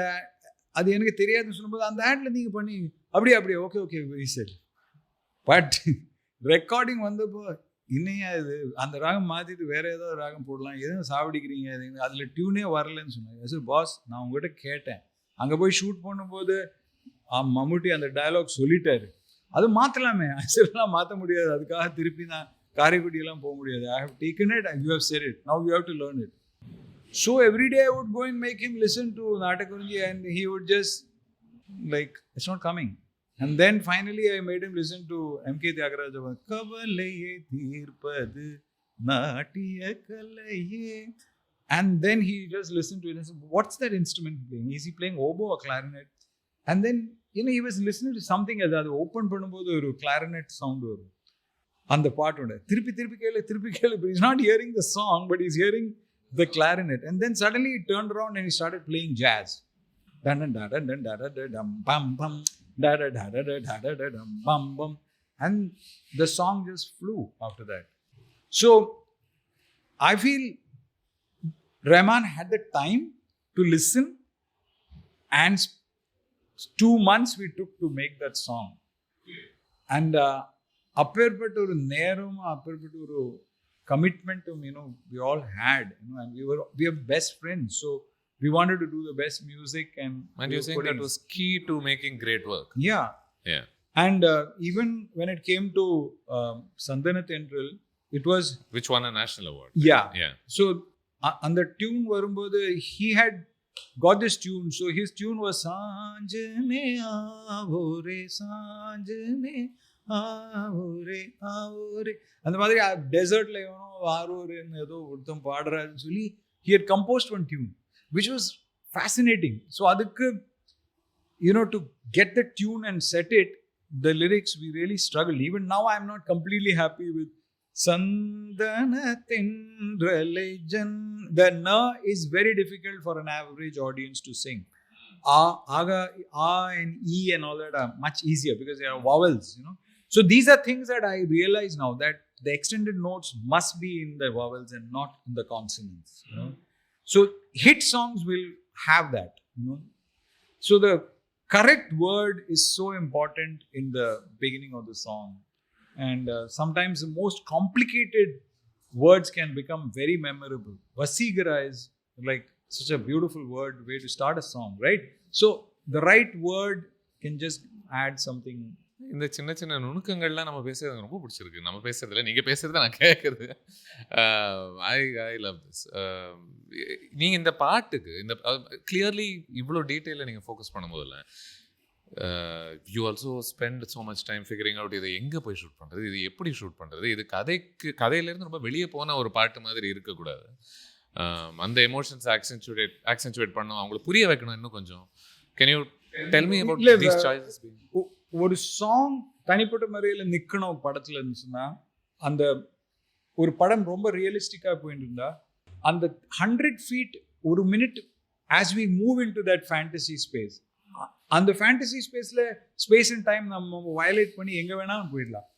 அது எனக்கு தெரியாதுன்னு சொல்லும்போது அந்த ஆட்ல நீங்கள் பண்ணி அப்படியே okay he said. But recording வந்தப்போ இன்னையா இது அந்த ராகம் மாற்றிட்டு வேற ஏதோ ராகம் போடலாம், எதுவும் சாவடிக்கிறீங்க, அதில் டியூனே வரலன்னு சொன்னாங்க. சார் பாஸ், நான் உங்ககிட்ட கேட்டேன், அங்கே போய் ஷூட் பண்ணும்போது மம்முட்டி அந்த டயலாக் சொல்லிட்டாரு, அது மாற்றலாமே. அதெல்லாம் மாற்ற முடியாது, அதுக்காக திருப்பி நான் காரைக்குடியெல்லாம் போக முடியாது. I have taken it, you have set it, now you have to learn it. So every day I would go and make him listen to Natakurunji and he would just like, it's not coming. And then finally I made him listen to M.K. Tyagaraja. Kavalaye Theerpadu Natiya Kalaye. And then he just listened to it and said, what's that instrument playing? Is he playing oboe or clarinet? And then, he was listening to something else. அது open பண்ணும்போது ஒரு clarinet sound வரும் அந்த பாட்டோட. திருப்பி கேளு. But he's not hearing the song, but he's hearing the clarinet. And then suddenly he turned around and he started playing jazz. Dun dun da dun dun da da da dum bum bum da da da da da da da dum bum bum. And the song just flew after that. So I feel Rahman had the time to listen, and 2 months we took to make that song. And அப்பேற்பட்ட ஒரு நேரம், அப்பேற்பட்ட ஒரு commitment, we all had, and we are best friends, so we wanted to do the best music. And you're saying that was key to making great work. Yeah. And even when it came to Sandana Tendril, it was, which won a national award. Yeah. So on the tune varumbodhu, he had got this tune. So his tune was Sanjane Avore Sanjane Avore Avore. அந்த மாதிரி டெசர்ட்ல ஆரோன்னு ஏதோ ஒருத்தம் பாடுறாருன்னு சொல்லி he had composed one tune which was fascinating. So அதுக்கு to get the tune and set it, the lyrics we really struggled. Even now I am not completely happy with Sandana Tendrale Jan. The na is very difficult for an average audience to sing. Aga, and e and all that are much easier because they are vowels, So these are things that I realize now, that the extended notes must be in the vowels and not in the consonants. So hit songs will have that. So the correct word is so important in the beginning of the song, and sometimes the most complicated words can become very memorable. Vasigara is like such a beautiful way to start a song, right? So the right word can just add something. இந்த சின்ன சின்ன நுணுக்கங்கள்லாம் நம்ம பேசுறது எனக்கு ரொம்ப பிடிச்சிருக்கு. நம்ம பேசுறதுல நீங்கள் பேசுறத நான் கேட்குறது. I love this. நீங்கள் இந்த பாட்டுக்கு இந்த கிளியர்லி இவ்வளோ டீட்டெயிலில் நீங்கள் ஃபோக்கஸ் பண்ணும்போதில்ல, you also spend so much time figuring out இதை எங்கே போய் ஷூட் பண்ணுறது, இது எப்படி ஷூட் பண்ணுறது, இது கதையிலேருந்து ரொம்ப வெளியே போன ஒரு பாட்டு மாதிரி இருக்கக்கூடாது. அந்த எமோஷன்ஸ் ஆக்சென்ச்சுவேட் பண்ணணும், அவங்களுக்கு புரிய வைக்கணும் இன்னும் கொஞ்சம். Can you tell me about these choices? ஒரு சாங் தனிப்பட்ட முறையில் நிற்கணும் படத்தில் இருந்துச்சுன்னா, அந்த ஒரு படம் ரொம்ப ரியலிஸ்டிக்காக போயிட்டு இருந்தா, அந்த 100 feet ஒரு minute as we move in to that fantasy space, அந்த ஃபேண்டசி ஸ்பேஸில் ஸ்பேஸ் அண்ட் டைம் நம்ம வயலேட் பண்ணி எங்கே வேணாலும் போயிடலாம்.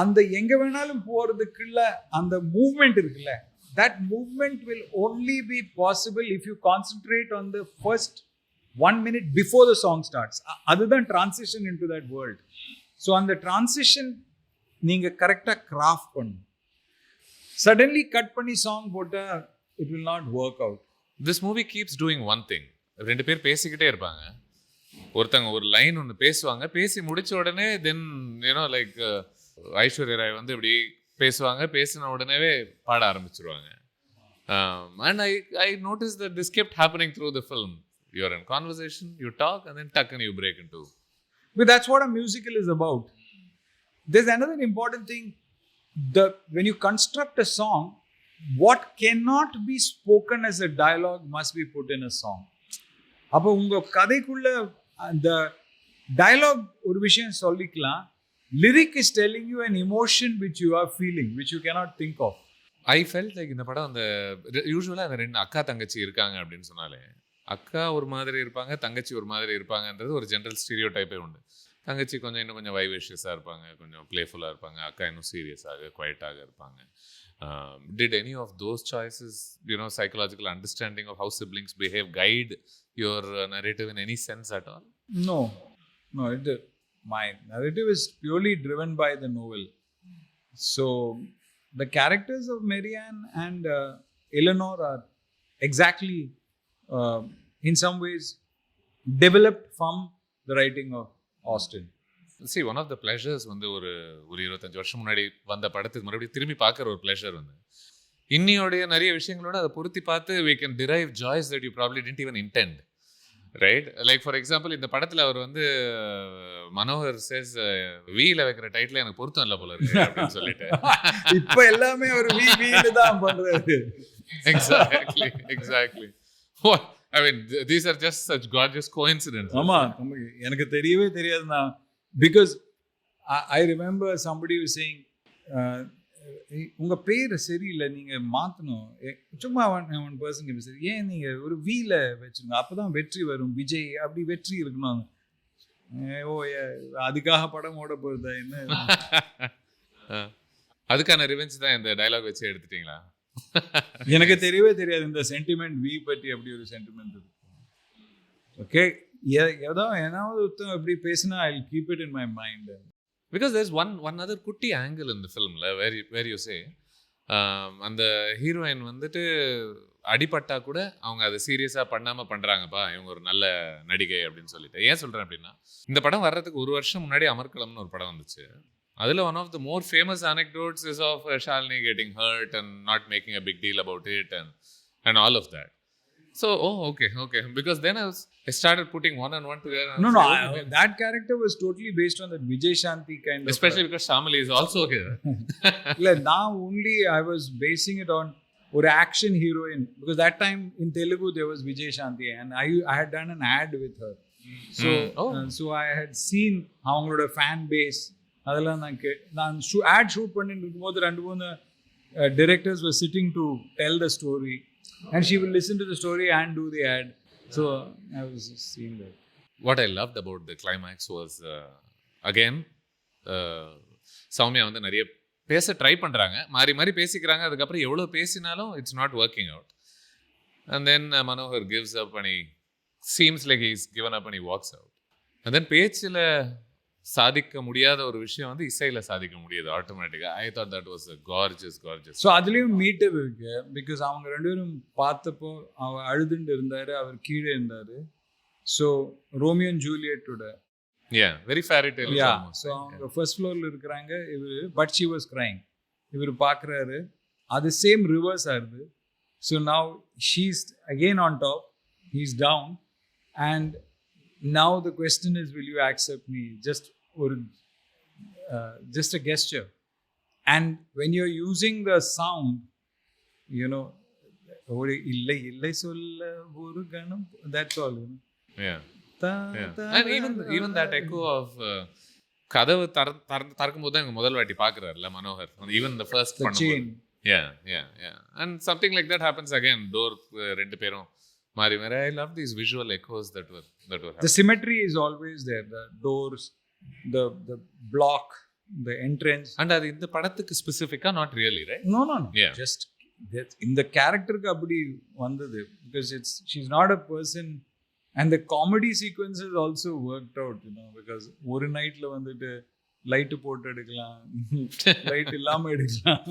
அந்த எங்கே வேணாலும் போகிறதுக்குள்ள அந்த மூவ்மெண்ட் இருக்குல்ல, that movement will only be possible if you concentrate on the first 1 minute before the song starts. Other than transition into that world. So on the transition நீங்க கரெக்டா கிராஃப்ட் பண்ணணும். Suddenly cut பண்ணி song போட்டா it will not work out. This movie keeps doing one thing. ரெண்டு பேர் பேசிக்கிட்டே இருப்பாங்க, ஒருத்தங்க ஒரு லைன் ஒன்று பேசுவாங்க, பேசி முடிச்ச உடனே தென் லைக் ஐஸ்வர்யா ராய் வந்து இப்படி பேசுவாங்க, பேசின உடனே பாட ஆரம்பிச்சிருவாங்க. And I noticed that this kept happening through the film. You're in conversation, you talk, and then tuck and you break into. But that's what a musical is about. There's another important thing. When you construct a song, what cannot be spoken as a dialogue must be put in a song. அப்போ உங்க கதைக்குள்ள அந்த dialogue ஒரு விஷயம் சொல்லிக்கலாம், lyric is telling you an emotion which you are feeling, which you cannot think of. I felt like இந்த படம் அந்த யூசுவலாக அந்த 2 அக்கா தங்கச்சி இருக்காங்க அப்படின்னு சொன்னாலே, அக்கா ஒரு மாதிரி இருப்பாங்க, தங்கச்சி ஒரு மாதிரி இருப்பாங்கன்றது ஒரு ஜென்ரல் ஸ்டீரியோ டைப்பே உண்டு. தங்கச்சி இன்னும் கொஞ்சம் வைவேஷியஸாக இருப்பாங்க, கொஞ்சம் ப்ளேஃபுல்லாக இருப்பாங்க. அக்கா இன்னும் சீரியஸாக குவைட்டாக இருப்பாங்க. Did any of those choices, psychological understanding of how siblings behave guide your narrative in any sense at all? No, my narrative is purely driven by the novel. So the characters of Marianne and Eleanor are exactly in some ways developed from the writing of Austen. See, one of the pleasures ஒரு 25 வருஷம் முன்னாடி வந்த படத்துக்கு மறுபடியும் திரும்பி பார்க்குற ஒரு pleasure இன்னியோடைய நிறைய விஷயங்களோட அதை பொருத்தி பார்த்து we can derive joys that you probably didn't even intend, right? Like for example, இந்த படத்தில் அவர் மனோகர் says வீல வைக்கிற டைட்டில் எனக்கு பொருத்தம் இல்லை போல இருக்கு அப்படின்னு சொல்லிட்டு இப்போ எல்லாமே ஒரு வீடு தான் பண்றாரு. Exactly. What? I mean, these are just such gorgeous coincidences. ஆமா, எனக்கு தெரியவே தெரியாதுண்ணா. Because I remember somebody was saying, உங்க பேர் சரியில்லை, நீங்க மாத்தணும். சும்மா ஒன் பர்சன் சரி, ஏன் நீங்க ஒரு வீல வச்சுருங்க, அப்பதான் வெற்றி வரும், விஜய் அப்படி வெற்றி இருக்கணும். ஓ, அதுக்காக படம் ஓட போகுதா என்ன? அதுக்கான ரிவெஞ்ச் தான் இந்த டயலாக் வச்சு எடுத்துட்டீங்களா? எனக்கு தெரியவே தெரியாது இந்த சென்டிமெண்ட் வி பற்றி அப்படி ஒரு சென்டிமெண்ட் இருக்கு. ஓகே, ஏதாவது எப்படி பேசினா I will keep it in my mind. Because there's one other குட்டி angle in the film where you say அந்த ஹீரோயின் அடிபட்டா கூட அவங்க அதை சீரியஸாக பண்ணாமல் பண்ணுறாங்கப்பா, இவங்க ஒரு நல்ல நடிகை அப்படின்னு சொல்லிட்டு. ஏன் சொல்கிறேன் அப்படின்னா, இந்த படம் வர்றதுக்கு 1 வருஷம் முன்னாடி அமர்கலம்னு ஒரு படம் வந்துச்சு. அதில் one of the more famous anecdotes is of Shalini getting hurt and not making a big deal about it and all of that. So, okay. Because then I started putting one and one together. No, that character was totally based on that Vijay Shanti kind of. Especially because Shamali is also here. Now only I was basing it on or action heroine, because that time in Telugu there was Vijay Shanti and I had done an ad with her. So I had seen அவங்களோட fan base. அதெல்லாம் நான் ad shoot பண்ணிட்டு இருக்கும்போது 2-3 directors were sitting to tell the story. And she will listen to the story and do the ad. So I was seeing that. What I loved about the climax was again Soumya நிறைய பேச try பண்ணுறாங்க, மாறி பேசிக்கிறாங்க. அதுக்கப்புறம் எவ்வளோ பேசினாலும் it's not working out. And then Manohar gives up and he seems like he's given up and he walks out. And then பேச்சில் சாதிக்க முடியாத ஒரு விஷயம் இசையில சாதிக்க முடியாது ஆட்டோமேட்டிக்கா. I thought that was gorgeous. So அதுலேயும் மீட்டர் இருக்கு. பிகாஸ் அவங்க 2 பேரும் பார்த்தப்போ அவர் அழுதுண்டு இருந்தாரு, அவர் கீழே இருந்தாரு. ஸோ ரோமியோ அண்ட் ஜூலியட்டோட வெரி ஃபேரி டேல். ஸோ அவங்க ஃபர்ஸ்ட் ஃப்ளோரில் இருக்கிறாங்க இவர், பட் ஷி வாஸ் கிரைங். இவர் பார்க்குறாரு, அது சேம் ரிவர்ஸ் ஆகுது. So now she's again on top, he's down. And now the question is, will you accept me? Just a gesture. And when you're using the sound, illai solla oru ganam, that's all. And even that echo of கதவு திறக்கும்போது தான் முதல் வாட்டி பார்க்குறாருல Manohar, even the first chain. And something like that happens again. Door 2 பேரும் மாறி. I love these visual echoes that were happening. The symmetry is always there. The doors, the block, the entrance. And அது இந்த படத்துக்கு specific-ஆ not really, right? No. Yeah. Just in the character க்கு அப்படி வந்தது. Because she's not a person. And the comedy sequences also worked out, because ஒரு நைட்ல light போட்டு எடுக்கலாம், லைட் இல்லாம எடுக்கலாம்.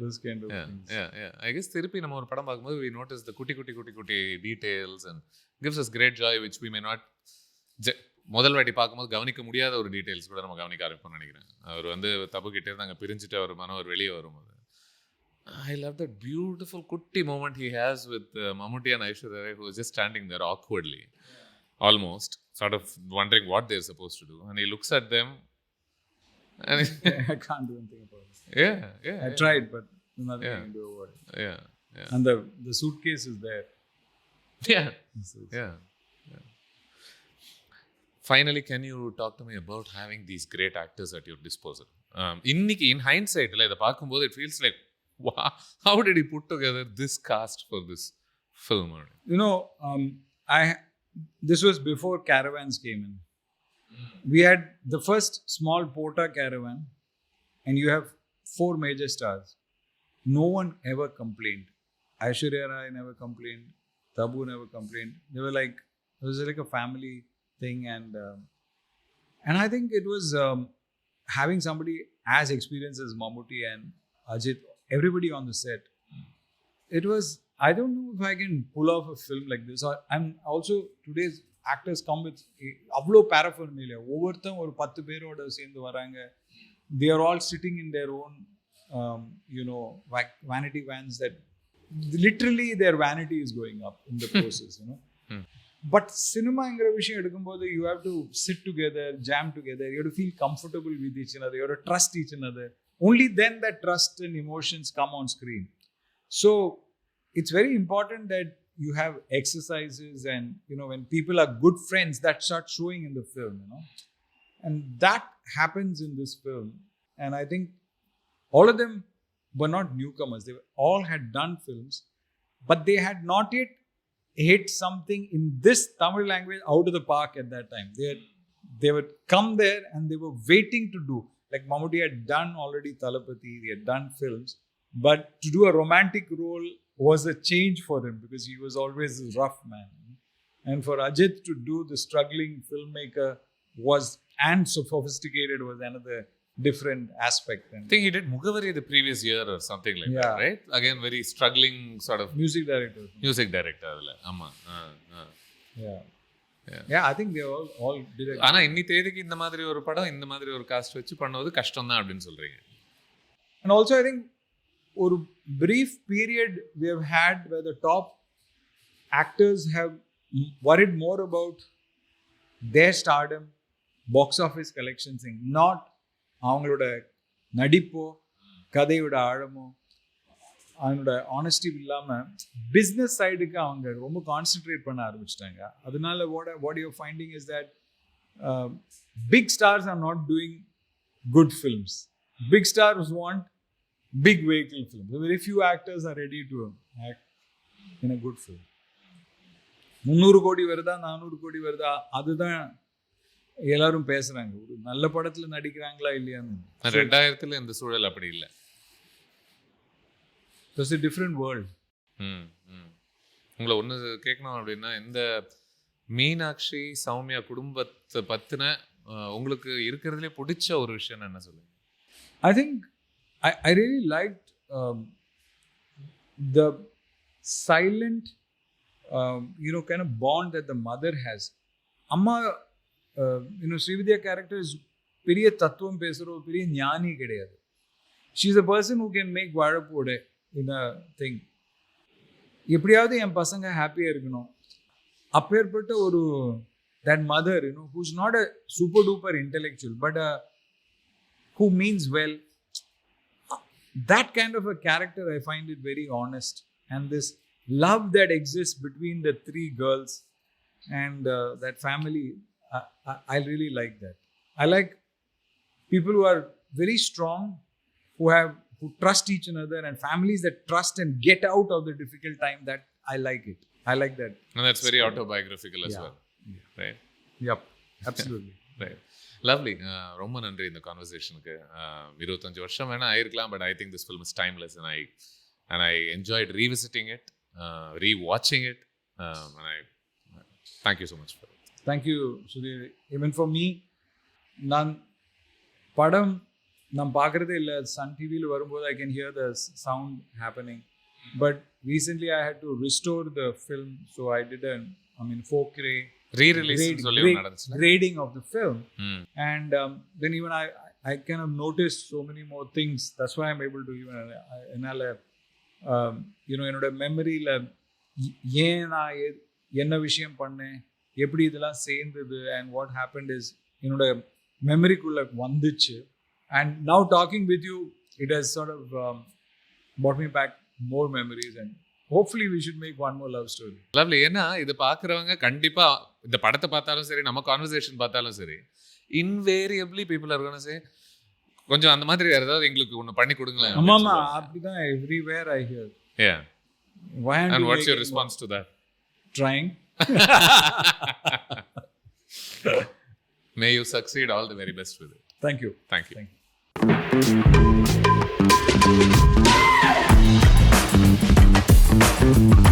Those kind of things. I guess திருப்பி நம்ம ஒரு படம் பார்க்கும்போது we notice the குட்டி details and gives us great joy which we may not முதல் வாட்டி பார்க்கும்போது கவனிக்க முடியாத ஒரு டீடைல்ஸ் கூட நம்ம கவனிக்க ஆரம்பிப்போம்னு நினைக்கிறேன். அவர் தப்பு கிட்டே இருந்து அங்கே பிரிஞ்சுட்டு அவர் மனோர் வெளியே வரும்போது I love that beautiful kutti moment he has with Mammootty and Aishwarya Rai, who is just standing there awkwardly, almost sort of wondering what they're supposed to do, and he looks at them and I can't do anything about it. I tried, but nothing I can do about it. And the suitcase is there. Finally, can you talk to me about having these great actors at your disposal? Inniki in hindsight, இதை பார்க்கும்போது it feels like, wow, how did he put together this cast for this film? You know, this was before caravans came in. We had the first small Porta caravan, and you have 4 major stars. No one ever complained. Aishwarya Rai never complained. Tabu never complained. They were like, it was like a family thing, and I think it was having somebody as experienced as Mammootty and Ajith, everybody on the set. It was, I don't know if I can pull off a film like this. I'm also, today's actors come with avlo paraphernalia. ஒவ்வொருத்தரும் ஒரு 10 பேரோட சேர்ந்து வராங்க. They are all sitting in their own vanity vans that literally their vanity is going up in the process, you know. But cinemaங்கிற விஷயம் எடுக்கும்போது you have to sit together, jam together, you have to feel comfortable with each another, you have to trust each another. Only then that trust and emotions come on screen. So it's very important that you have exercises, and when people are good friends, that starts showing in the film, and that happens in this film. And I think all of them were not newcomers. They all had done films, but they had not yet hit something in this Tamil language out of the park at that time. They would come there and they were waiting to do. Like Mammootty had done already Thalapathy, he had done films, but to do a romantic role was a change for him because he was always a rough man. And for Ajith to do the struggling filmmaker and so sophisticated was another different aspect. And I think he did Mugavari the previous year or something like that, right? Again, very struggling sort of music director. Amma. Yeah, I think they all did it. ஆனா இன்னி தேதிக்கு இந்த மாதிரி ஒரு படம் இந்த மாதிரி ஒரு காஸ்ட் வச்சு பண்ணுவது கஷ்டம் தான் அப்படின்னு சொல்றீங்க. And also I think ஒரு brief period we have had where the top actors have worried more about their stardom, box office collections, not அவங்களோட நடிப்போ கதையோட ஆழமோ அவங்களோட ஆனஸ்டி இல்லாமல் பிஸ்னஸ் சைடுக்கு அவங்க ரொம்ப கான்சென்ட்ரேட் பண்ண ஆரம்பிச்சிட்டாங்க. அதனால what you're finding is that big stars are not doing good films. Big stars want big vehicle films. Very few actors are ready to act in a good film. 300 கோடி வருதா 400 கோடி வருதா அதுதான் எல்லாரும் பேசுறாங்க. ஒரு நல்ல படத்துல நடிக்கிறாங்களா இல்லையான்னு. 2000 இந்த சூழல் அப்படி இல்லை. It's a different world. உங்களை ஒன்று கேட்கணும் அப்படின்னா, இந்த மீனாட்சி சௌமியா குடும்பத்தை பற்றின உங்களுக்கு இருக்கிறதுலே பிடிச்ச ஒரு விஷயம் என்ன சொல்லுங்க? I think I really liked the silent kind of bond that the mother has. Amma Srividya character is பெரிய தத்துவம் பேசுகிற ஒரு பெரிய ஞானி கிடையாது. She is a person who can make வாழைப்பூட in a thing. எப்படியாவது என் பசங்க ஹாப்பியாக இருக்கணும் அப்பேற்பட்ட ஒரு that mother who's not a super duper intellectual but who means well. That kind of a character, I find it very honest, and this love that exists between the 3 girls and that family, I really like that. I like people who are very strong, who trust each other, and families that trust and get out of the difficult time. That I like it. I like that. And that's very autobiographical as well. Right? Yep, absolutely. Right. Lovely. ரொம்ப நன்றி இந்த கான்வர்சேஷனுக்கு. 25 வருஷம் வேணா ஆயிருக்கலாம், but I think this film is timeless, and I enjoyed revisiting it, rewatching it, and I thank you so much for it. Thank you, Sudhir. Even for me, நான் படம் நான் பார்க்குறதே இல்லை. சன் டிவியில் வரும்போது I can hear the sound happening, but recently I had to restore the film, so I did 4K grading of the film, and then even I kind of noticed so many more things. That's why I'm able to even என்னோட மெமரியில் ஏன் நான் என்ன விஷயம் பண்ணேன், எப்படி இதெல்லாம் சேர்ந்தது, and what happened is என்னோட மெமரிக்குள்ளே வந்துச்சு. And now talking with you, it has sort of brought me back more memories, and hopefully we should make one more love story. Lovely. ஏன்னா இது பார்க்குறவங்க கண்டிப்பாக இந்த படத்தை பார்த்தாலும் சரி, நம்ம கான்வர்சேஷன் பார்த்தாலும் சரி, invariably people are going to say கொஞ்சம் அந்த மாதிரி ஏதாவது எங்களுக்கு ஒன்று பண்ணி கொடுங்களேன். ஆமாம், அப்படிதான் everywhere I hear. Yeah. Why aren't And you what's your making response to that? more? Trying. May you succeed. All the very best with it. Thank you. Thank you. Thank you.